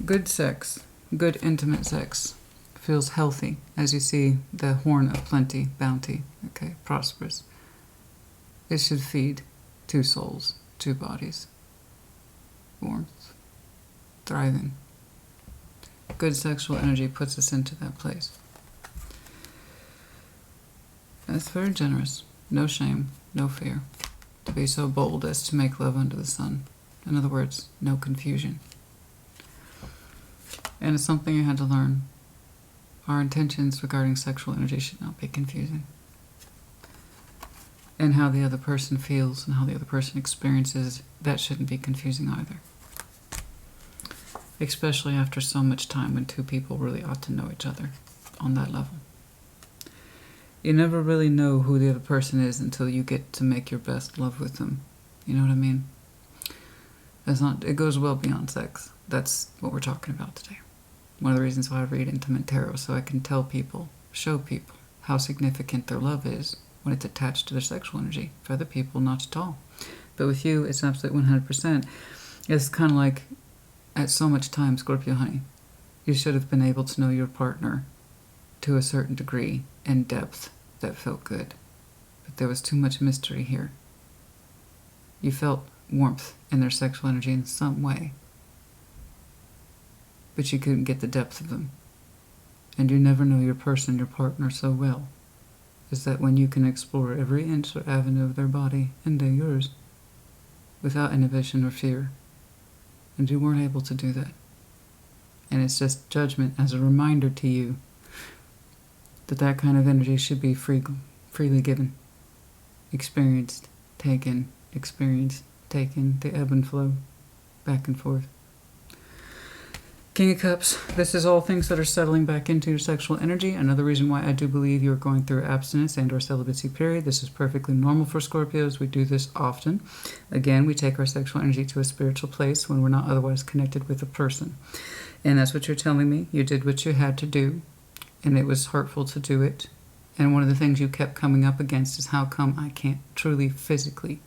Good sex, good intimate sex, feels healthy, as you see the horn of plenty, bounty, okay, prosperous. It should feed two souls, two bodies, warmth, thriving. Good sexual energy puts us into that place. That's very generous, no shame, no fear, to be so bold as to make love under the sun. In other words, no confusion. And it's something you had to learn. Our intentions regarding sexual energy should not be confusing. and how the other person feels and how the other person experiences, that shouldn't be confusing either. Especially after so much time when two people really ought to know each other on that level. You never really know who the other person is until you get to make your best love with them. You know what I mean? It goes well beyond sex. That's what we're talking about today. One of the reasons why I read intimate tarot, so I can tell people, show people how significant their love is when it's attached to their sexual energy. For other people, not at all. But with you, it's absolutely 100%. It's kind of like, at so much time, Scorpio honey, you should have been able to know your partner to a certain degree and depth that felt good. But there was too much mystery here. You felt warmth in their sexual energy in some way, but you couldn't get the depth of them. And you never know your person, your partner, so well, is that when you can explore every inch or avenue of their body, and they're yours, without inhibition or fear. And you weren't able to do that. And it's just judgment as a reminder to you that that kind of energy should be freely given, experienced, taken, experienced, taken, the ebb and flow, back and forth. King of Cups, this is all things that are settling back into your sexual energy. Another reason why I do believe you're going through abstinence and or celibacy period. This is perfectly normal for Scorpios. We do this often. Again, we take our sexual energy to a spiritual place when we're not otherwise connected with a person. And that's what you're telling me. You did what you had to do, and it was hurtful to do it. And one of the things you kept coming up against is, how come I can't truly physically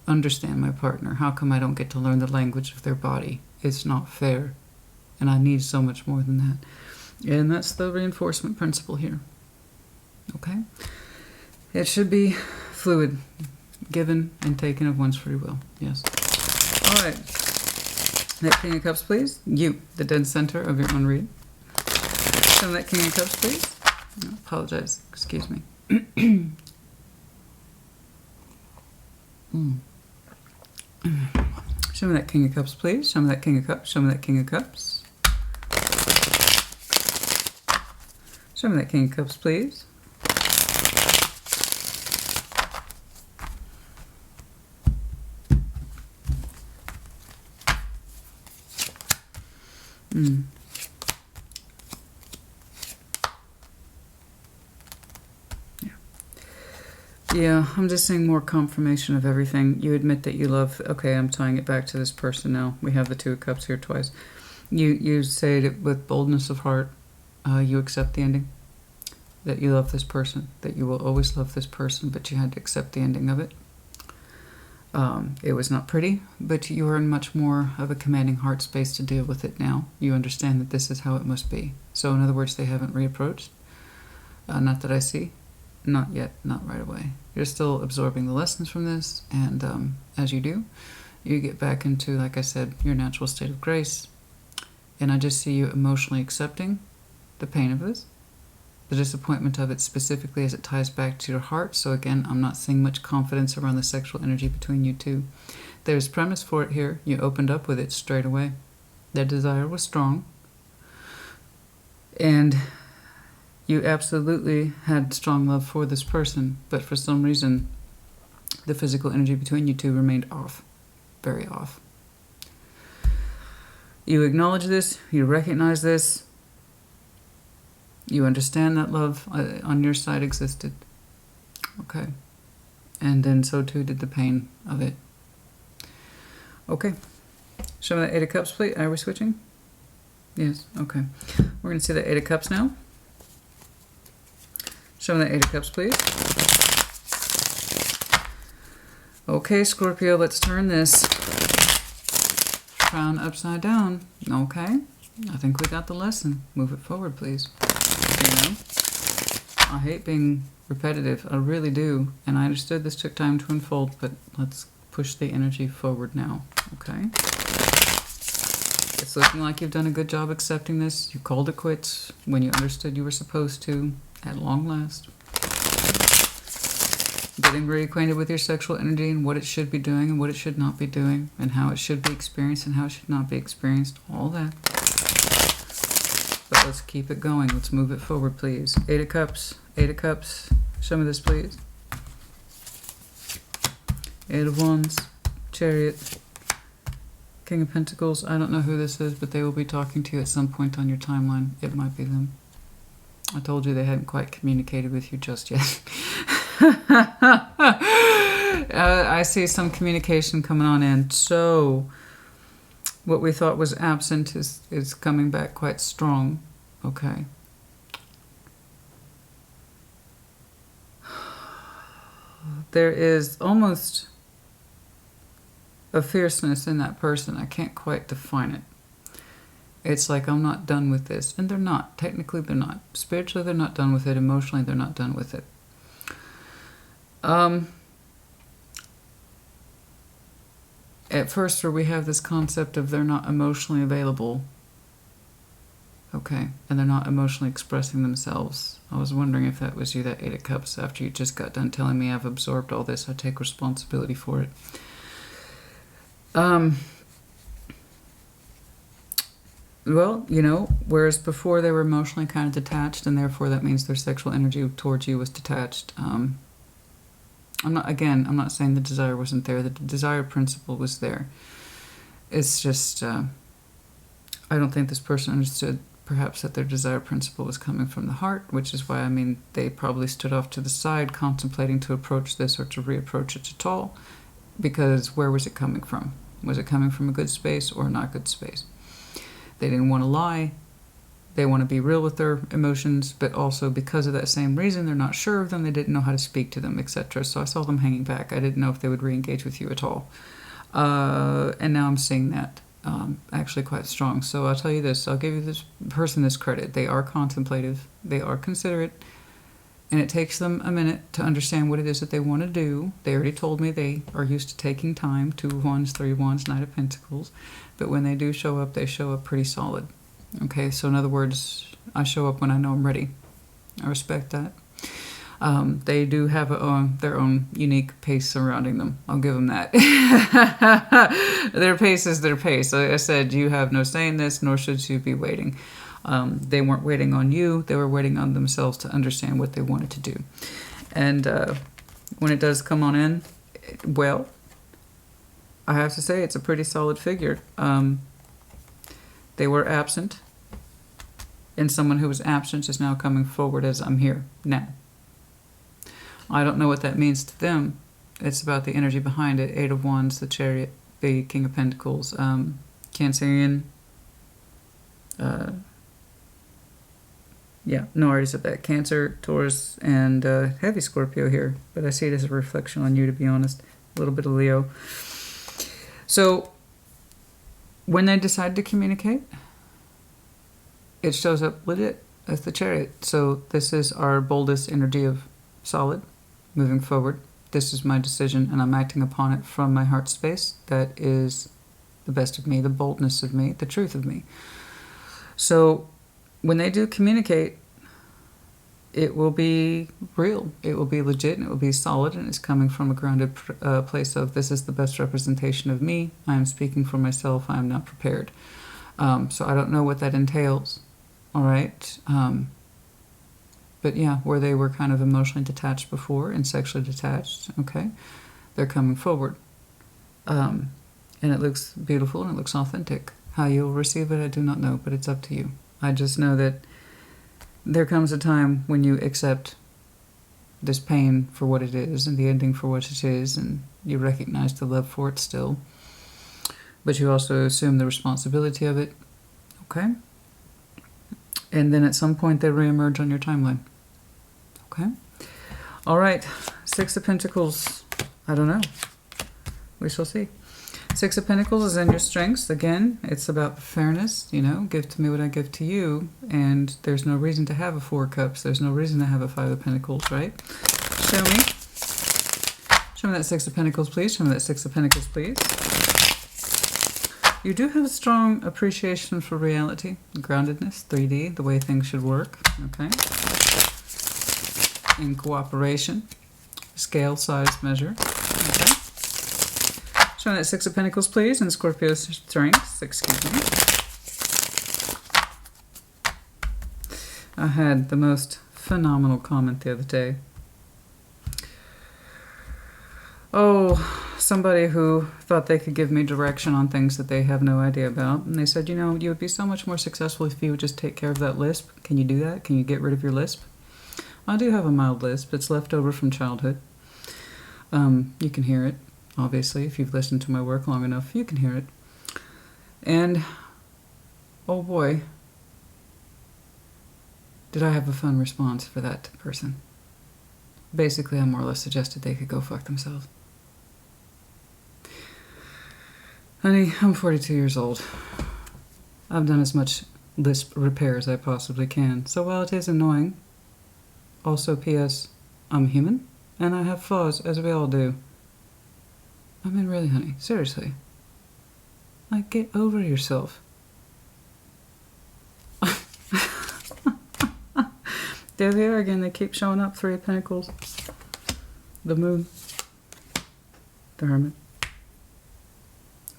understand my partner? How come I don't get to learn the language of their body? It's not fair, and I need so much more than that. And that's the reinforcement principle here. Okay? It should be fluid, given and taken of one's free will. Yes. All right. That King of Cups, please. You, the dead center of your own read. Show that King of Cups, please. I apologize. Excuse me. Show me that King of Cups, please. Show me that King of Cups. Show me that King of Cups. Show me that King of Cups, please. Yeah, I'm just seeing more confirmation of everything. You admit that you love... Okay, I'm tying it back to this person now. We have the Two of Cups here twice. You say it with boldness of heart. You accept the ending. That you love this person. That you will always love this person, but you had to accept the ending of it. It was not pretty, but you are in much more of a commanding heart space to deal with it now. You understand that this is how it must be. So in other words, they haven't reapproached. Not that I see. Not yet, not right away. You're still absorbing the lessons from this, and as you do, you get back into, like I said, your natural state of grace. And I just see you emotionally accepting the pain of this, the disappointment of it specifically as it ties back to your heart. So again, I'm not seeing much confidence around the sexual energy between you two. There's premise for it here. You opened up with it straight away. Their desire was strong, and you absolutely had strong love for this person, but for some reason, the physical energy between you two remained off. Very off. You acknowledge this. You recognize this. You understand that love on your side existed. Okay. And then so too did the pain of it. Okay. Show me that Eight of Cups, please. Are we switching? Yes. Okay. We're going to see the Eight of Cups now. Show me that Eight of Cups, please. Okay, Scorpio, let's turn this crown upside down. Okay, I think we got the lesson. Move it forward, please. You know, I hate being repetitive. I really do. And I understood this took time to unfold, but let's push the energy forward now. Okay? It's looking like you've done a good job accepting this. You called it quits when you understood you were supposed to. At long last. Getting reacquainted with your sexual energy and what it should be doing and what it should not be doing, and how it should be experienced and how it should not be experienced. All that. But let's keep it going. Let's move it forward, please. Eight of Cups. Eight of Cups. Show me this, please. Eight of Wands, Chariot, King of Pentacles. I don't know who this is, but they will be talking to you at some point on your timeline. It might be them. I told you they hadn't quite communicated with you just yet. I see some communication coming on in. So what we thought was absent is coming back quite strong. Okay. There is almost a fierceness in that person. I can't quite define it. It's like, I'm not done with this. And they're not. Technically, they're not. Spiritually, they're not done with it. Emotionally, they're not done with it. At first, we have this concept of they're not emotionally available. Okay. And they're not emotionally expressing themselves. I was wondering if that was you, that Eight of Cups, after you just got done telling me I've absorbed all this. I take responsibility for it. Well, you know, whereas before they were emotionally kind of detached, and therefore that means their sexual energy towards you was detached. I'm not saying the desire wasn't there. The desire principle was there. It's just, I don't think this person understood perhaps that their desire principle was coming from the heart, which is why, I mean, they probably stood off to the side contemplating to approach this or to reapproach it at all, because where was it coming from? Was it coming from a good space or not good space? They didn't want to lie. They want to be real with their emotions, but also because of that same reason, they're not sure of them. They didn't know how to speak to them, etc. So I saw them hanging back. I didn't know if they would re-engage with you at all. And now I'm seeing that actually quite strong. So I'll tell you this. I'll give you this person this credit. They are contemplative. They are considerate. And it takes them a minute to understand what it is that they want to do. They already told me they are used to taking time. 2 of Wands, 3 of Wands, Knight of Pentacles. But when they do show up, they show up pretty solid. Okay, so in other words, I show up when I know I'm ready. I respect that. They do have their own unique pace surrounding them. I'll give them that. Their pace is their pace. Like I said, you have no say in this, nor should you be waiting. They weren't waiting on you. They were waiting on themselves to understand what they wanted to do. And when it does come on in, well, I have to say it's a pretty solid figure. They were absent, and someone who was absent is now coming forward as I'm here now. I don't know what that means to them. It's about the energy behind it. 8 of Wands, the Chariot, the King of Pentacles, Cancerian. Yeah, no, I already said that. Cancer, Taurus, and heavy Scorpio here. But I see it as a reflection on you, to be honest. A little bit of Leo. So, when they decide to communicate, it shows up legit as the Chariot. So, this is our boldest energy of solid, moving forward. This is my decision, and I'm acting upon it from my heart space. That is the best of me, the boldness of me, the truth of me. So, when they do communicate, it will be real. It will be legit, and it will be solid, and it's coming from a grounded place of, this is the best representation of me. I am speaking for myself. I am not prepared. So I don't know what that entails. All right. But yeah, where they were kind of emotionally detached before and sexually detached, okay, they're coming forward. And it looks beautiful and it looks authentic. How you'll receive it, I do not know, but it's up to you. I just know that there comes a time when you accept this pain for what it is and the ending for what it is, and you recognize the love for it still. But you also assume the responsibility of it, okay? And then at some point they reemerge on your timeline, okay? All right, 6 of Pentacles, I don't know. We shall see. 6 of Pentacles is in your strengths. Again, it's about fairness, you know, give to me what I give to you. And there's no reason to have a 4 of Cups. There's no reason to have a 5 of Pentacles, right? Show me. Show me that 6 of Pentacles, please. Show me that 6 of Pentacles, please. You do have a strong appreciation for reality, groundedness, 3D, the way things should work, okay? In cooperation, scale, size, measure, okay? Show me that 6 of Pentacles, please, and Scorpio strengths, excuse me. I had the most phenomenal comment the other day. Oh, somebody who thought they could give me direction on things that they have no idea about. And they said, you know, you would be so much more successful if you would just take care of that lisp. Can you do that? Can you get rid of your lisp? I do have a mild lisp. It's left over from childhood. You can hear it, obviously. If you've listened to my work long enough, you can hear it. And, oh boy, did I have a fun response for that person. Basically, I more or less suggested they could go fuck themselves. Honey, I'm 42 years old. I've done as much lisp repair as I possibly can. So while it is annoying, also P.S., I'm human, and I have flaws, as we all do. I mean, really, honey, seriously. Like, get over yourself. There they are again. They keep showing up. 3 of Pentacles. The Moon. The Hermit.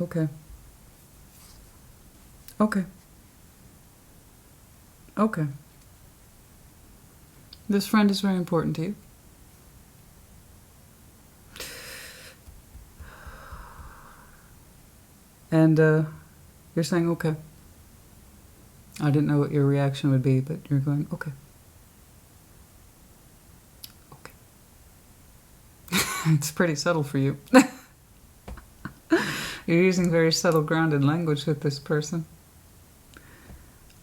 Okay. Okay. Okay. This friend is very important to you. And you're saying, okay. I didn't know what your reaction would be, but you're going, okay. Okay. It's pretty subtle for you. You're using very subtle, grounded language with this person.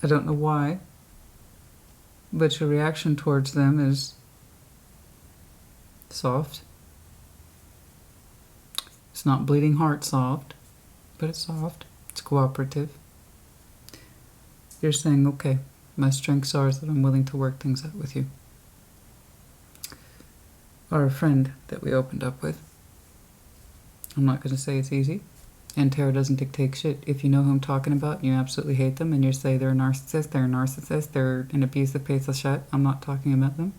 I don't know why, but your reaction towards them is soft. It's not bleeding heart soft, but it's soft. It's cooperative. You're saying, okay, my strengths are that I'm willing to work things out with you. Or a friend that we opened up with. I'm not going to say it's easy. And tarot doesn't dictate shit. If you know who I'm talking about, you absolutely hate them, and you say they're a narcissist, they're an abusive piece of shit, I'm not talking about them.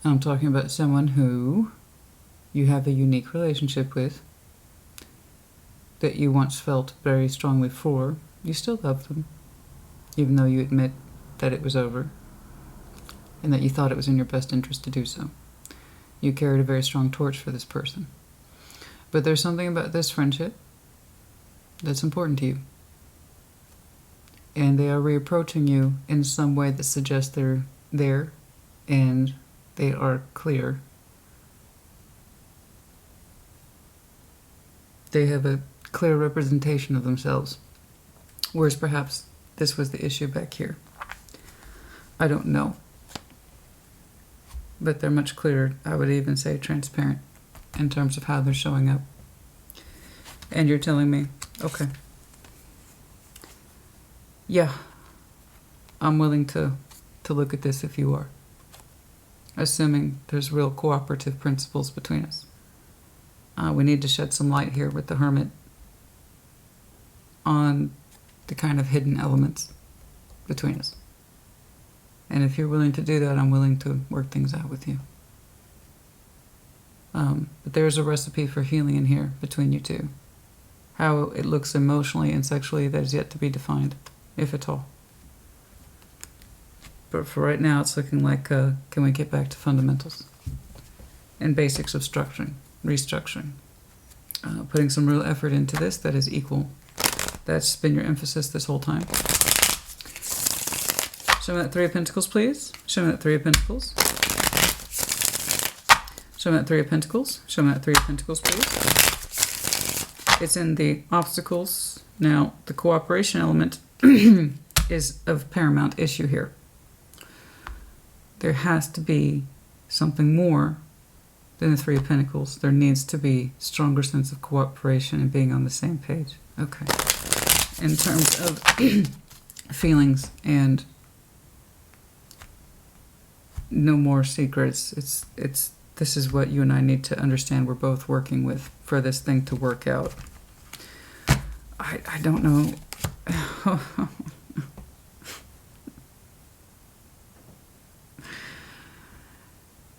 I'm talking about someone who you have a unique relationship with, that you once felt very strongly for. You still love them, even though you admit that it was over, and that you thought it was in your best interest to do so. You carried a very strong torch for this person. But there's something about this friendship that's important to you. And they are reapproaching you in some way that suggests they're there and they are clear. They have a clear representation of themselves. Whereas perhaps this was the issue back here. I don't know. But they're much clearer, I would even say transparent, in terms of how they're showing up. And you're telling me, okay, yeah, I'm willing to look at this if you are. Assuming there's real cooperative principles between us. We need to shed some light here with the Hermit on the kind of hidden elements between us. And if you're willing to do that, I'm willing to work things out with you. But there's a recipe for healing in here between you two. How it looks emotionally and sexually, that is yet to be defined, if at all. But for right now, it's looking like, can we get back to fundamentals and basics of structuring, restructuring. Putting some real effort into this that is equal. That's been your emphasis this whole time. Show me that 3 of Pentacles, please. Show me that 3 of Pentacles. Show me that 3 of Pentacles. Show me that 3 of Pentacles, please. It's in the obstacles. Now, the cooperation element is of paramount issue here. There has to be something more than the 3 of Pentacles. There needs to be stronger sense of cooperation and being on the same page. Okay. In terms of feelings and no more secrets, this is what you and I need to understand we're both working with for this thing to work out. I don't know.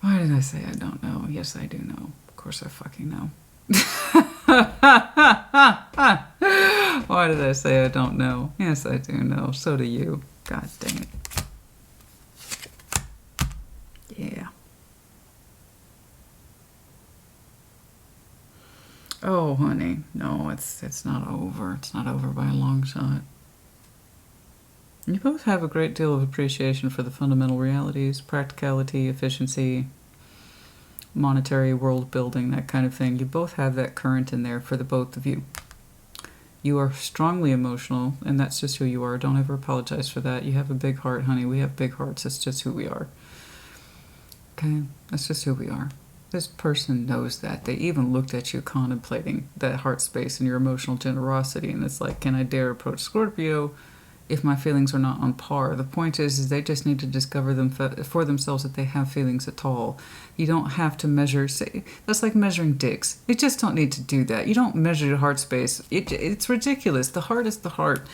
Why did I say I don't know? Yes, I do know. Of course I fucking know. Why did I say I don't know? Yes, I do know. So do you. God dang it. Yeah. Oh, honey, no, it's not over. It's not over by a long shot. You both have a great deal of appreciation for the fundamental realities, practicality, efficiency, monetary world building, that kind of thing. You both have that current in there for the both of you. You are strongly emotional, and that's just who you are. Don't ever apologize for that. You have a big heart, honey. We have big hearts. That's just who we are. Okay? That's just who we are. This person knows that. They even looked at you contemplating that heart space and your emotional generosity, and it's like, can I dare approach Scorpio if my feelings are not on par? The point is they just need to discover them for themselves that they have feelings at all. You don't have to measure. That's like measuring dicks. You just don't need to do that. You don't measure your heart space. It's ridiculous. The heart is the heart.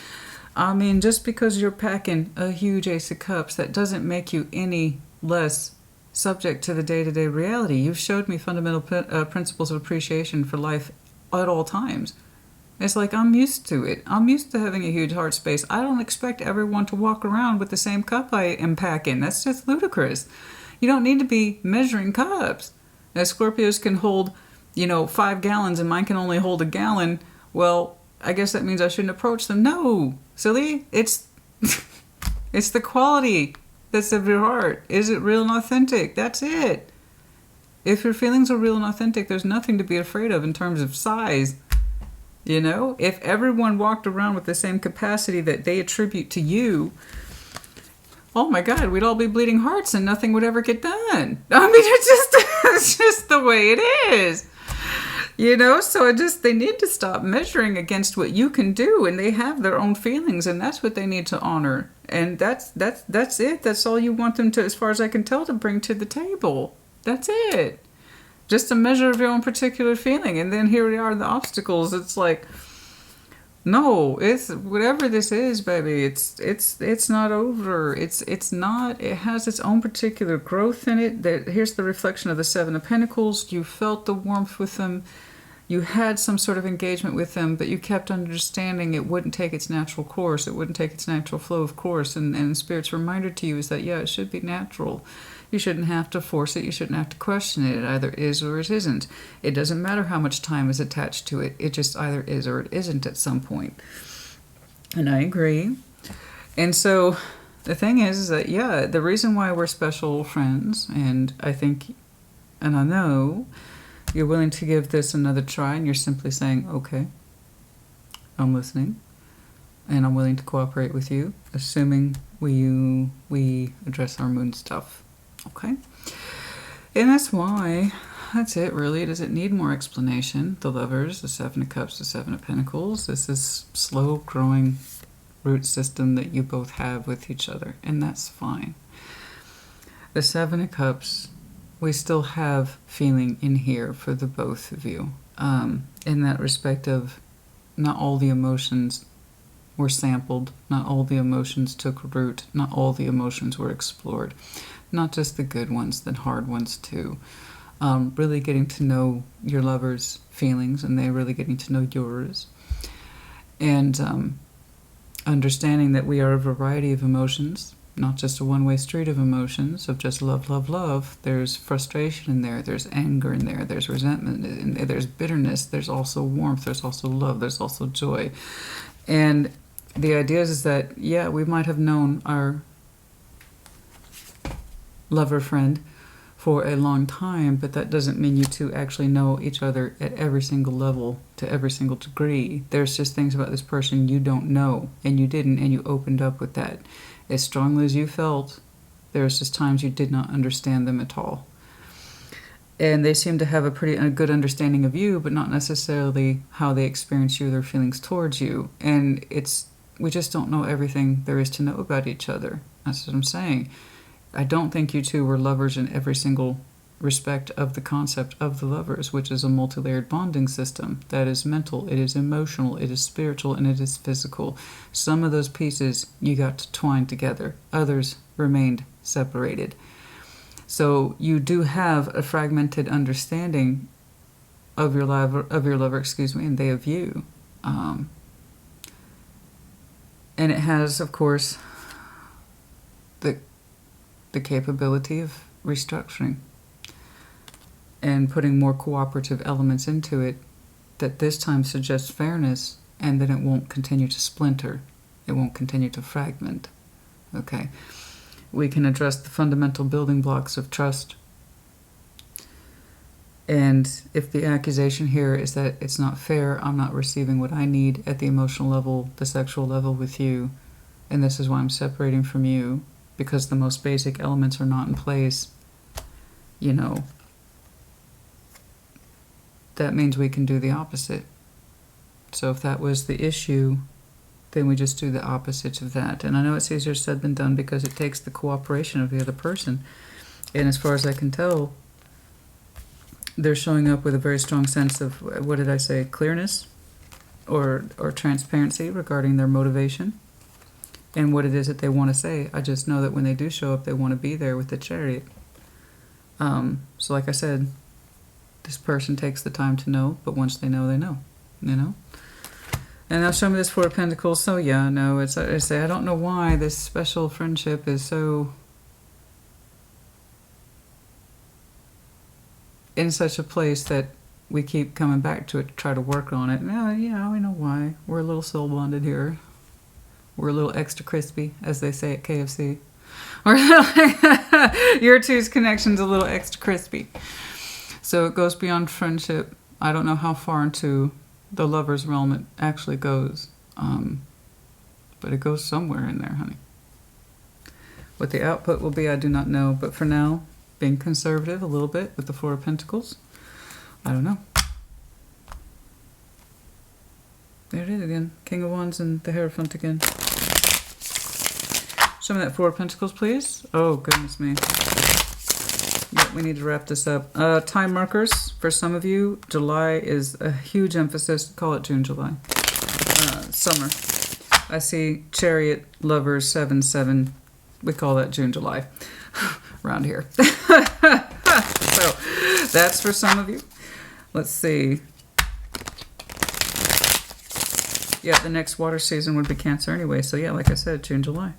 I mean, just because you're packing a huge Ace of Cups, that doesn't make you any less subject to the day-to-day reality. You've showed me fundamental principles of appreciation for life at all times. It's like, I'm used to it. I'm used to having a huge heart space. I don't expect everyone to walk around with the same cup I am packing. That's just ludicrous. You don't need to be measuring cups. As Scorpios can hold, 5 gallons and mine can only hold a gallon, well, I guess that means I shouldn't approach them. No, silly. It's it's the quality that's of your heart. Is it real and authentic? That's it. If your feelings are real and authentic, there's nothing to be afraid of in terms of size. If everyone walked around with the same capacity that they attribute to you, oh my God, we'd all be bleeding hearts and nothing would ever get done. I mean, it's just the way it is. So they need to stop measuring against what you can do, and they have their own feelings, and that's what they need to honor. And that's it. That's all you want them to, as far as I can tell, to bring to the table. That's it. Just a measure of your own particular feeling. And then here we are, the obstacles. It's like, no, it's whatever this is, baby. It's not over. It's not. It has its own particular growth in it. Here's the reflection of the Seven of Pentacles. You felt the warmth with them. You had some sort of engagement with them, but you kept understanding it wouldn't take its natural course. It wouldn't take its natural flow of course. And Spirit's reminder to you is that, yeah, it should be natural. You shouldn't have to force it. You shouldn't have to question it. It either is or it isn't. It doesn't matter how much time is attached to it. It just either is or it isn't at some point. And I agree. And so the thing is that, yeah, the reason why we're special friends, and I think, and I know, you're willing to give this another try, and you're simply saying, okay, I'm listening, and I'm willing to cooperate with you, assuming we address our moon stuff. Okay? And that's it really. Does it need more explanation? The Lovers, the Seven of Cups, the Seven of Pentacles. This is slow growing root system that you both have with each other, and that's fine. The Seven of Cups, we still have feeling in here for the both of you. In that respect of not all the emotions were sampled, not all the emotions took root, not all the emotions were explored. Not just the good ones, the hard ones too. Really getting to know your lover's feelings, and they're really getting to know yours. And understanding that we are a variety of emotions, not just a one-way street of emotions, of just love, love, love. There's frustration in there, there's anger in there, there's resentment in there, there's bitterness, there's also warmth, there's also love, there's also joy. And the idea is that, yeah, we might have known our lover friend for a long time, but that doesn't mean you two actually know each other at every single level, to every single degree. There's just things about this person you don't know, and you didn't, and you opened up with that. As strongly as you felt, there's just times you did not understand them at all. And they seem to have a good understanding of you, but not necessarily how they experience you, their feelings towards you. And we just don't know everything there is to know about each other. That's what I'm saying. I don't think you two were lovers in every single respect of the concept of the Lovers, which is a multi-layered bonding system that is mental, it is emotional, it is spiritual, and it is physical. Some of those pieces you got to twine together. Others remained separated. So you do have a fragmented understanding of your lover, and they of you. And it has, of course, the capability of restructuring and putting more cooperative elements into it that this time suggests fairness, and then it won't continue to splinter. It won't continue to fragment. Okay. We can address the fundamental building blocks of trust. And if the accusation here is that it's not fair, I'm not receiving what I need at the emotional level, the sexual level with you, and this is why I'm separating from you, because the most basic elements are not in place, you know, that means we can do the opposite. So if that was the issue, then we just do the opposite of that. And I know it's easier said than done because it takes the cooperation of the other person. And as far as I can tell, they're showing up with a very strong sense of, what did I say, clearness or transparency regarding their motivation and what it is that they want to say. I just know that when they do show up, they want to be there with the Chariot. So like I said, this person takes the time to know, but once they know, you know? And now show me this Four of Pentacles. So yeah, no, it's, I say, I don't know why this special friendship is so in such a place that we keep coming back to it to try to work on it. No, yeah, we know why. We're a little soul bonded here. We're a little extra crispy, as they say at KFC. Or your two's connection's a little extra crispy. So it goes beyond friendship. I don't know how far into the lover's realm it actually goes. But it goes somewhere in there, honey. What the output will be, I do not know. But for now, being conservative a little bit with the Four of Pentacles. I don't know. There it is again. King of Wands and the Hierophant again. Show me that Four of Pentacles, please. Oh, goodness me. Yep, we need to wrap this up. Time markers. For some of you, July is a huge emphasis. Call it June, July. Summer. I see Chariot, Lovers, 7-7. We call that June, July. Around here. So, that's for some of you. Let's see. Yeah, the next water season would be Cancer anyway. So yeah, like I said, June, July.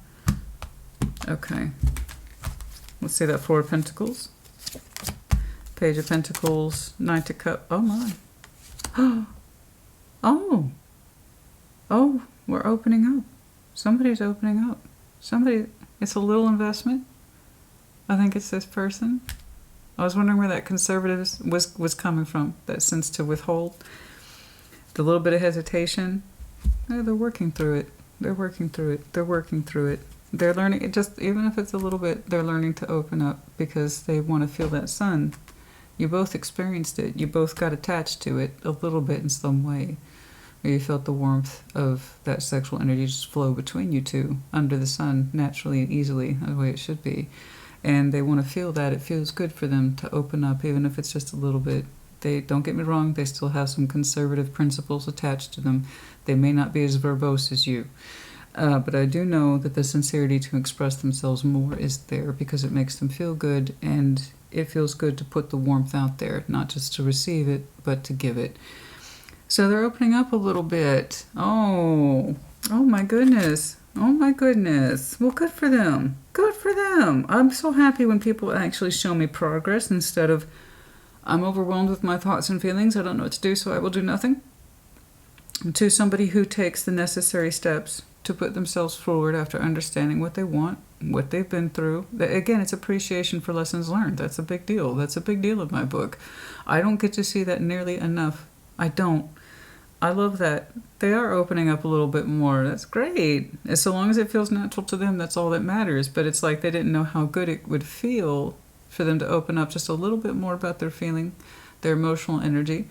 Okay. Let's see that Four of Pentacles. Page of Pentacles. Knight of Cups. Oh my. Oh. Oh, we're opening up. Somebody's opening up. Somebody. It's a little investment. I think it's this person. I was wondering where that conservative was coming from. That sense to withhold. The little bit of hesitation. Oh, they're working through it. They're working through it. They're working through it. They're learning, it just, even if it's a little bit, they're learning to open up because they want to feel that sun. You both experienced it. You both got attached to it a little bit in some way. Or you felt the warmth of that sexual energy just flow between you two under the sun naturally and easily, the way it should be. And they want to feel that. It feels good for them to open up, even if it's just a little bit. They, don't get me wrong, they still have some conservative principles attached to them. They may not be as verbose as you. But I do know that the sincerity to express themselves more is there because it makes them feel good, and it feels good to put the warmth out there, not just to receive it, but to give it. So they're opening up a little bit. Oh my goodness. Oh my goodness. Well, good for them. Good for them. I'm so happy when people actually show me progress instead of, I'm overwhelmed with my thoughts and feelings. I don't know what to do, so I will do nothing. To somebody who takes the necessary steps to put themselves forward after understanding what they want, what they've been through. Again, it's appreciation for lessons learned. That's a big deal. That's a big deal in my book. I don't get to see that nearly enough. I don't. I love that. They are opening up a little bit more. That's great. And so long as it feels natural to them, that's all that matters. But it's like they didn't know how good it would feel for them to open up just a little bit more about their feeling, their emotional energy.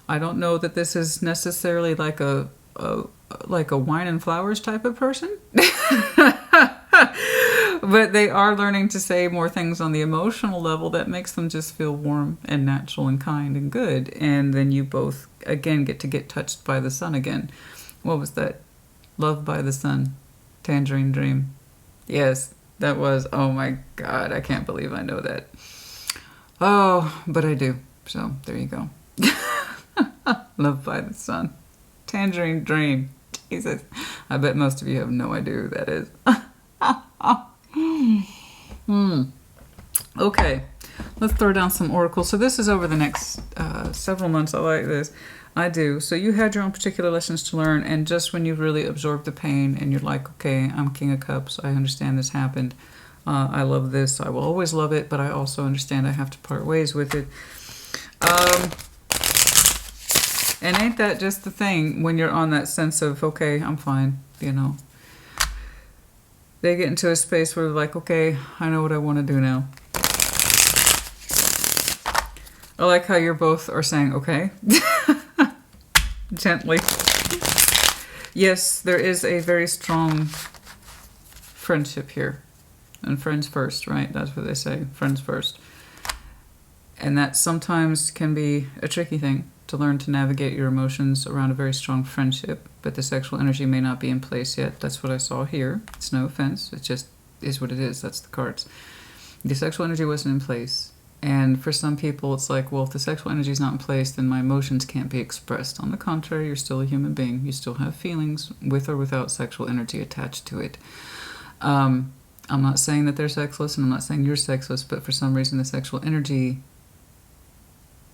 I don't know that this is necessarily like a wine and flowers type of person. But they are learning to say more things on the emotional level that makes them just feel warm and natural and kind and good. And then you both, again, get to get touched by the sun again. What was that? Love by the sun. Tangerine Dream. Yes, that was, oh my God, I can't believe I know that. Oh, but I do. So there you go. Love by the sun. Tangerine Dream. Jesus. I bet most of you have no idea who that is. Okay. Let's throw down some oracles. So this is over the next several months. I like this. I do. So you had your own particular lessons to learn, and just when you really absorb the pain and you're like, okay, I'm King of Cups, I understand this happened. I love this. I will always love it, but I also understand I have to part ways with it. And ain't that just the thing when you're on that sense of, okay, I'm fine, you know. They get into a space where they're like, okay, I know what I want to do now. I like how you're both are saying, okay. Gently. Yes, there is a very strong friendship here. And friends first, right? That's what they say. Friends first. And that sometimes can be a tricky thing to learn to navigate your emotions around a very strong friendship. But the sexual energy may not be in place yet. That's what I saw here. It's no offense. It just is what it is. That's the cards. The sexual energy wasn't in place. And for some people, it's like, well, if the sexual energy is not in place, then my emotions can't be expressed. On the contrary, you're still a human being. You still have feelings with or without sexual energy attached to it. I'm not saying that they're sexless, and I'm not saying you're sexless, but for some reason the sexual energy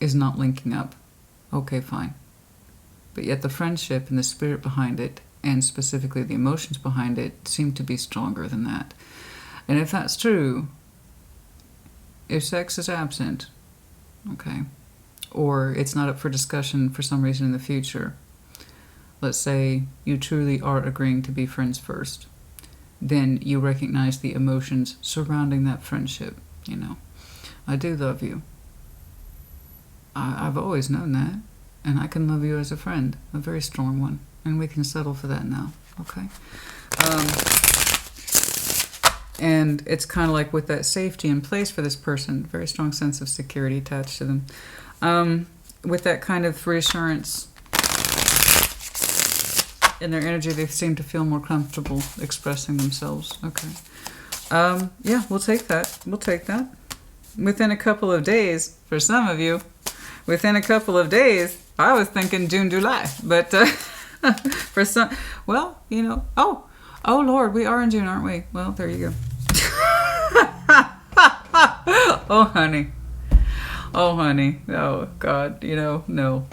is not linking up. Okay, fine. But yet the friendship and the spirit behind it, and specifically the emotions behind it, seem to be stronger than that. And if that's true, if sex is absent, okay, or it's not up for discussion for some reason in the future, let's say you truly are agreeing to be friends first, then you recognize the emotions surrounding that friendship. You know, I do love you. I've always known that, and I can love you as a friend, a very strong one, and we can settle for that now, okay? And it's kind of like with that safety in place for this person, very strong sense of security attached to them. With that kind of reassurance in their energy, they seem to feel more comfortable expressing themselves. Okay. Yeah, we'll take that. We'll take that. Within a couple of days, for some of you, within a couple of days, I was thinking June, July. But for some, well, you know, oh Lord, we are in June, aren't we? Well, there you go. Oh, honey. Oh, honey. Oh, God. You know, no.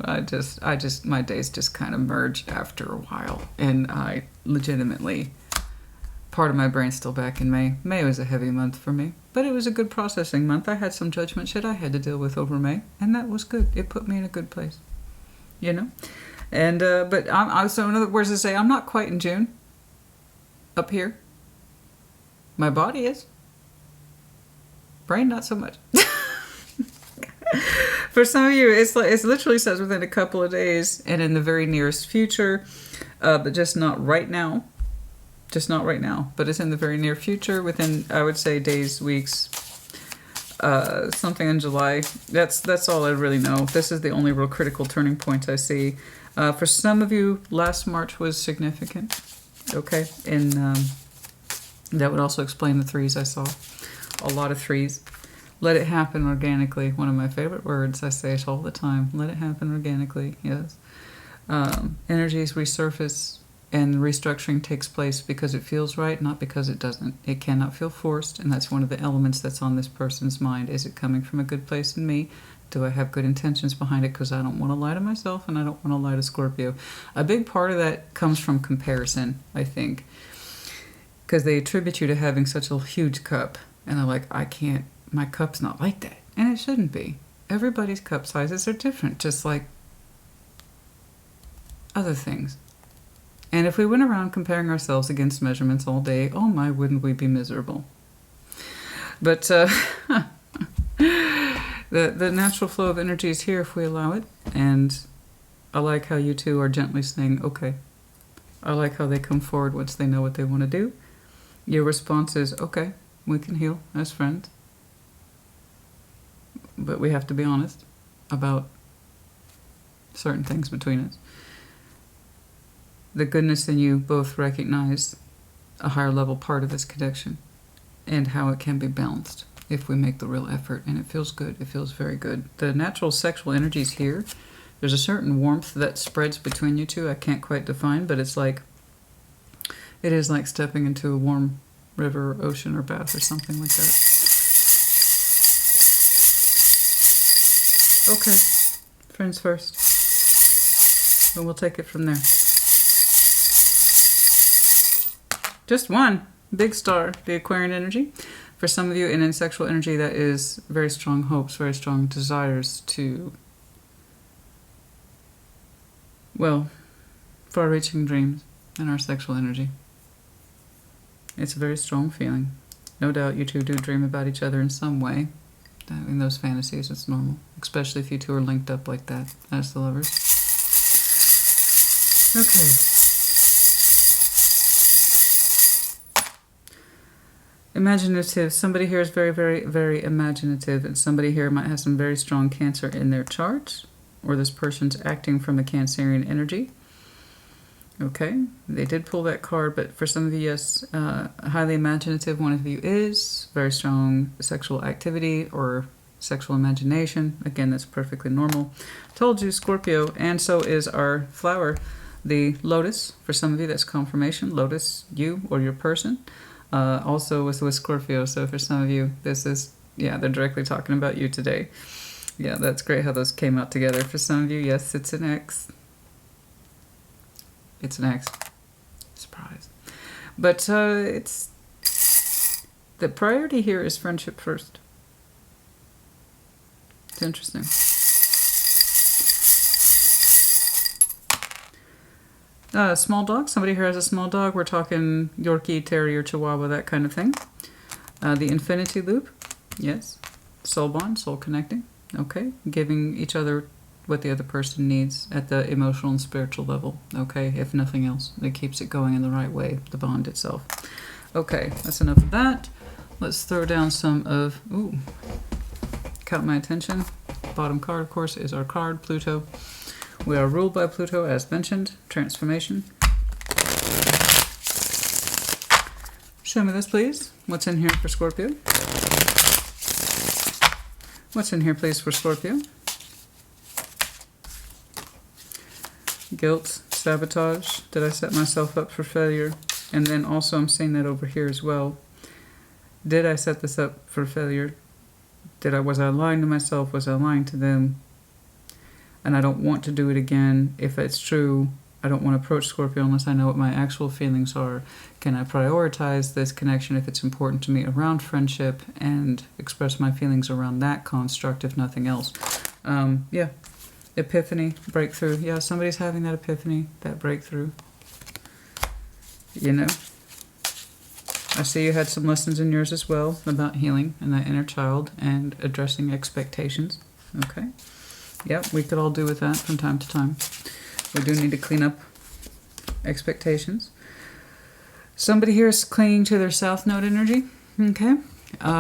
I just, my days just kind of merged after a while. And I legitimately, part of my brain's still back in May. May was a heavy month for me, but it was a good processing month. I had some judgment shit I had to deal with over May, and that was good. It put me in a good place, you know? And, but so in other words to say, I'm not quite in June up here. My body is. Brain, not so much. For some of you, it's literally says within a couple of days and in the very nearest future, but just not right now. Just not right now, but it's in the very near future, within, I would say, days, weeks, something in July. That's all I really know. This is the only real critical turning point I see. For some of you, last March was significant. Okay, and that would also explain the threes I saw. A lot of threes. Let it happen organically. One of my favorite words. I say it all the time. Let it happen organically. Yes. Energies resurface and restructuring takes place because it feels right, not because it doesn't. It cannot feel forced, and that's one of the elements that's on this person's mind. Is it coming from a good place in me? Do I have good intentions behind it? Because I don't want to lie to myself, and I don't want to lie to Scorpio. A big part of that comes from comparison, I think. Because they attribute you to having such a huge cup. And they're like, I can't, my cup's not like that. And it shouldn't be. Everybody's cup sizes are different, just like other things. And if we went around comparing ourselves against measurements all day, oh my, wouldn't we be miserable? But the natural flow of energy is here if we allow it. And I like how you two are gently saying, okay. I like how they come forward once they know what they want to do. Your response is, okay, we can heal as friends. But we have to be honest about certain things between us. The goodness in you both recognize a higher level part of this connection and how it can be balanced if we make the real effort. And it feels good. It feels very good. The natural sexual energies here, there's a certain warmth that spreads between you two. I can't quite define, but it's like, it is like stepping into a warm river or ocean or bath or something like that. Okay, friends first. And we'll take it from there. Just one big star, the Aquarian energy. For some of you, and in sexual energy, that is very strong hopes, very strong desires to, well, far-reaching dreams in our sexual energy. It's a very strong feeling. No doubt you two do dream about each other in some way. In those fantasies, it's normal. Especially if you two are linked up like that as the lovers. Okay. Imaginative. Somebody here is very, very, very imaginative. And somebody here might have some very strong Cancer in their chart. Or this person's acting from a Cancerian energy. Okay, they did pull that card, but for some of you, yes, highly imaginative one of you is. Very strong sexual activity or sexual imagination. Again, that's perfectly normal. Told you, Scorpio, and so is our flower, the lotus. For some of you, that's confirmation. Lotus, you or your person. Also with Scorpio, so for some of you, this is, yeah, they're directly talking about you today. Yeah, that's great how those came out together. For some of you, yes, it's an X. It's an X. Surprise. But it's... the priority here is friendship first. It's interesting. Small dog. Somebody here has a small dog. We're talking Yorkie, Terrier, Chihuahua, that kind of thing. The infinity loop. Yes. Soul bond, soul connecting. Okay. Giving each other what the other person needs at the emotional and spiritual level, okay, if nothing else. It keeps it going in the right way, the bond itself. Okay, that's enough of that. Let's throw down some of, ooh, caught my attention. Bottom card, of course, is our card, Pluto. We are ruled by Pluto, as mentioned, transformation. Show me this, please. What's in here for Scorpio? What's in here, please, for Scorpio? Guilt, sabotage. Did I set myself up for failure? And then also I'm seeing that over here as well. Did I set this up for failure? Was I lying to myself? Was I lying to them? And I don't want to do it again. If it's true, I don't want to approach Scorpio unless I know what my actual feelings are. Can I prioritize this connection if it's important to me around friendship and express my feelings around that construct, if nothing else? Yeah. Epiphany, breakthrough. Yeah, somebody's having that epiphany, that breakthrough. You know. I see you had some lessons in yours as well about healing and that inner child and addressing expectations. Okay. Yep, we could all do with that from time to time. We do need to clean up expectations. Somebody here is clinging to their south node energy. Okay.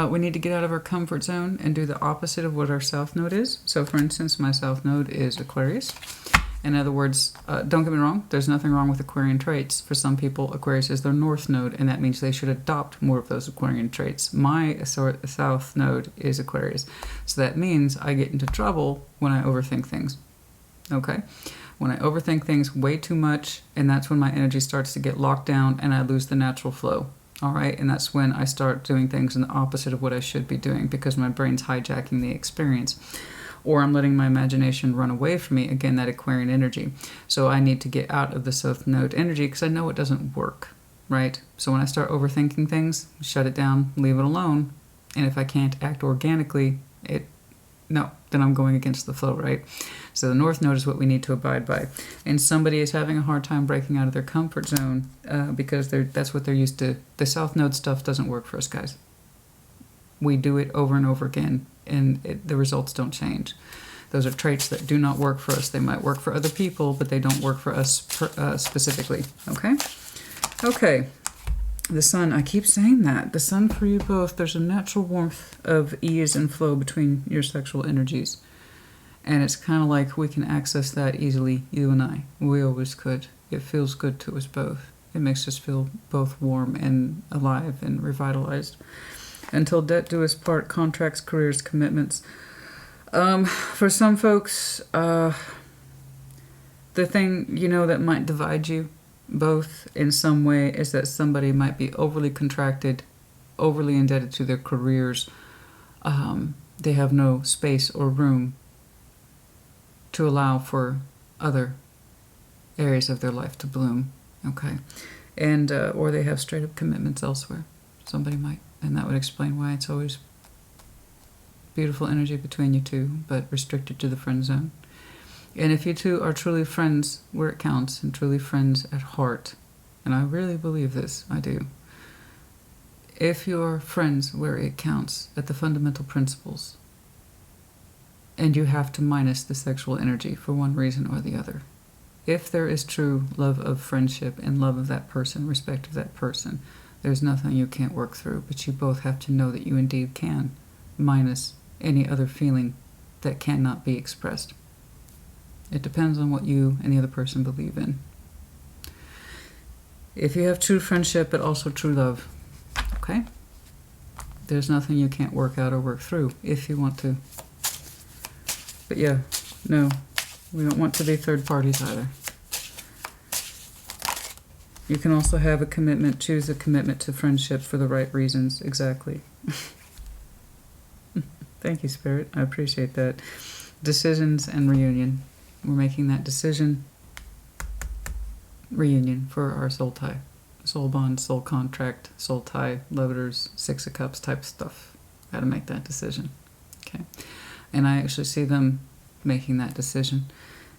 We need to get out of our comfort zone and do the opposite of what our south node is. So, for instance, my south node is Aquarius. In other words, don't get me wrong, there's nothing wrong with Aquarian traits. For some people, Aquarius is their north node, and that means they should adopt more of those Aquarian traits. My south node is Aquarius. So that means I get into trouble when I overthink things. Okay? When I overthink things way too much, and that's when my energy starts to get locked down and I lose the natural flow. All right, and that's when I start doing things in the opposite of what I should be doing because my brain's hijacking the experience. Or I'm letting my imagination run away from me, again, that Aquarian energy. So I need to get out of the south node energy because I know it doesn't work, right? So when I start overthinking things, shut it down, leave it alone. And if I can't act organically, then I'm going against the flow, right? So the north node is what we need to abide by. And somebody is having a hard time breaking out of their comfort zone because that's what they're used to. The south node stuff doesn't work for us, guys. We do it over and over again, and the results don't change. Those are traits that do not work for us. They might work for other people, but they don't work for us specifically, okay? Okay. The sun, I keep saying that. The sun for you both, there's a natural warmth of ease and flow between your sexual energies. And it's kind of like we can access that easily, you and I. We always could. It feels good to us both. It makes us feel both warm and alive and revitalized. Until death do us part, contracts, careers, commitments. For some folks, the thing, that might divide you both in some way is that somebody might be overly contracted, overly indebted to their careers. They have no space or room to allow for other areas of their life to bloom, okay? And, or they have straight up commitments elsewhere. Somebody might, and that would explain why it's always beautiful energy between you two, but restricted to the friend zone. And if you two are truly friends where it counts, and truly friends at heart, and I really believe this, I do. If you're friends where it counts at the fundamental principles, and you have to minus the sexual energy for one reason or the other, if there is true love of friendship and love of that person, respect of that person, there's nothing you can't work through, but you both have to know that you indeed can, minus any other feeling that cannot be expressed. It depends on what you and the other person believe in. If you have true friendship but also true love, okay, there's nothing you can't work out or work through if you want to. But yeah, no, we don't want to be third parties either. You can also have a commitment, choose a commitment to friendship for the right reasons. Exactly. Thank you, Spirit. I appreciate that. Decisions and reunion. We're making that decision, reunion for our soul tie. Soul bond, soul contract, soul tie, lovers, Six of Cups type stuff. Got to make that decision. Okay. And I actually see them making that decision.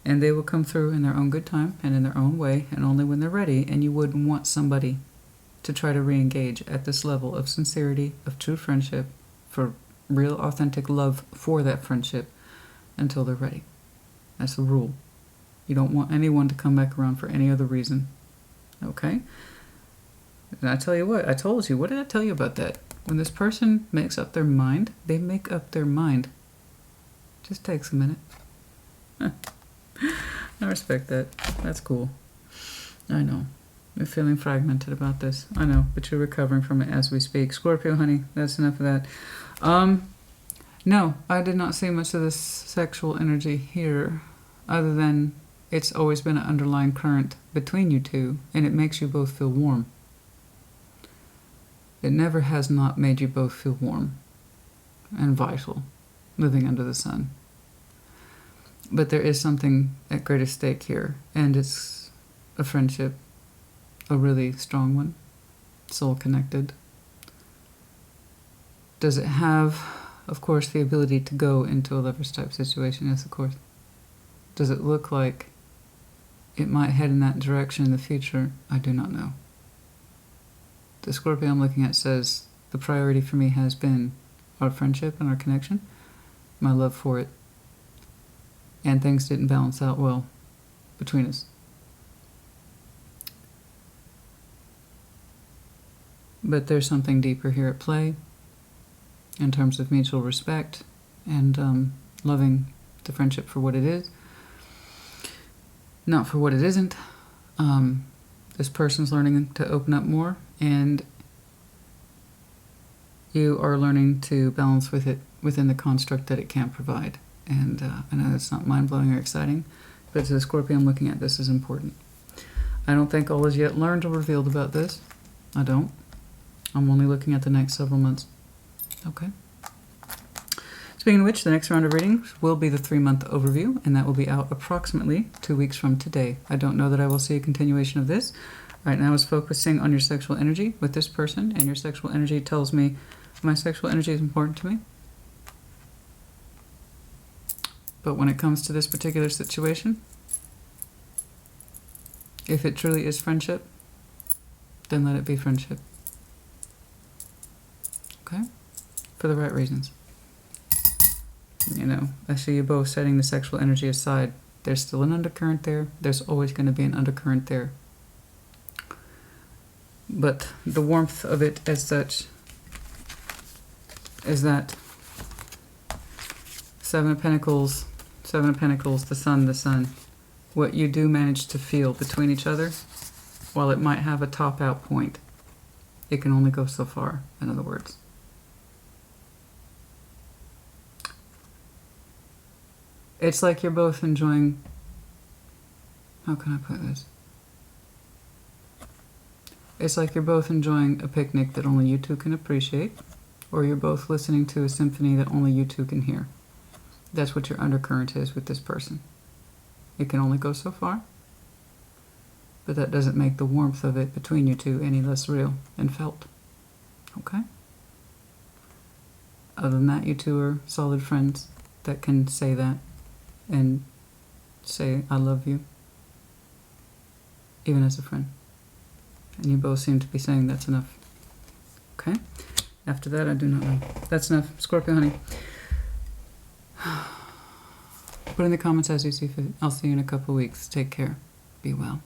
And they will come through in their own good time and in their own way and only when they're ready. And you wouldn't want somebody to try to re-engage at this level of sincerity, of true friendship, for real authentic love for that friendship until they're ready. That's the rule. You don't want anyone to come back around for any other reason. Okay? And I tell you what, I told you, what did I tell you about that? When this person makes up their mind, they make up their mind. Just takes a minute. I respect that. That's cool. I know. You're feeling fragmented about this. I know, but you're recovering from it as we speak. Scorpio, honey, that's enough of that. No, I did not see much of this sexual energy here, other than it's always been an underlying current between you two, and it makes you both feel warm. It never has not made you both feel warm and vital, living under the sun. But there is something at greater stake here, and it's a friendship, a really strong one, soul-connected. Does it have, of course, the ability to go into a lovers type situation? Yes, of course. Does it look like it might head in that direction in the future? I do not know. The Scorpio I'm looking at says the priority for me has been our friendship and our connection, my love for it, and things didn't balance out well between us. But there's something deeper here at play in terms of mutual respect and loving the friendship for what it is, not for what it isn't. This person's learning to open up more, and you are learning to balance with it within the construct that it can provide. And I know that's not mind-blowing or exciting, but to the Scorpio I'm looking at, this is important. I don't think all is yet learned or revealed about this. I don't. I'm only looking at the next several months. Okay. Speaking of which, the next round of readings will be the 3-month overview, and that will be out approximately 2 weeks from today. I don't know that I will see a continuation of this. Right now I was focusing on your sexual energy with this person, and your sexual energy tells me my sexual energy is important to me. But when it comes to this particular situation, if it truly is friendship, then let it be friendship. Okay? For the right reasons. You know, I see you both setting the sexual energy aside. There's still an undercurrent there. There's always going to be an undercurrent there. But the warmth of it as such is that Seven of Pentacles, the sun. What you do manage to feel between each other, while it might have a top-out point, it can only go so far, in other words. It's like you're both enjoying, how can I put this? It's like you're both enjoying a picnic that only you two can appreciate, or you're both listening to a symphony that only you two can hear. That's what your undercurrent is with this person. It can only go so far. but that doesn't make the warmth of it between you two any less real and felt. Okay? Other than that, you two are solid friends that can say that and say, I love you, even as a friend. And you both seem to be saying that's enough. Okay? After that, I do not know. That's enough. Scorpio, honey. Put in the comments as you see fit. I'll see you in a couple of weeks. Take care. Be well.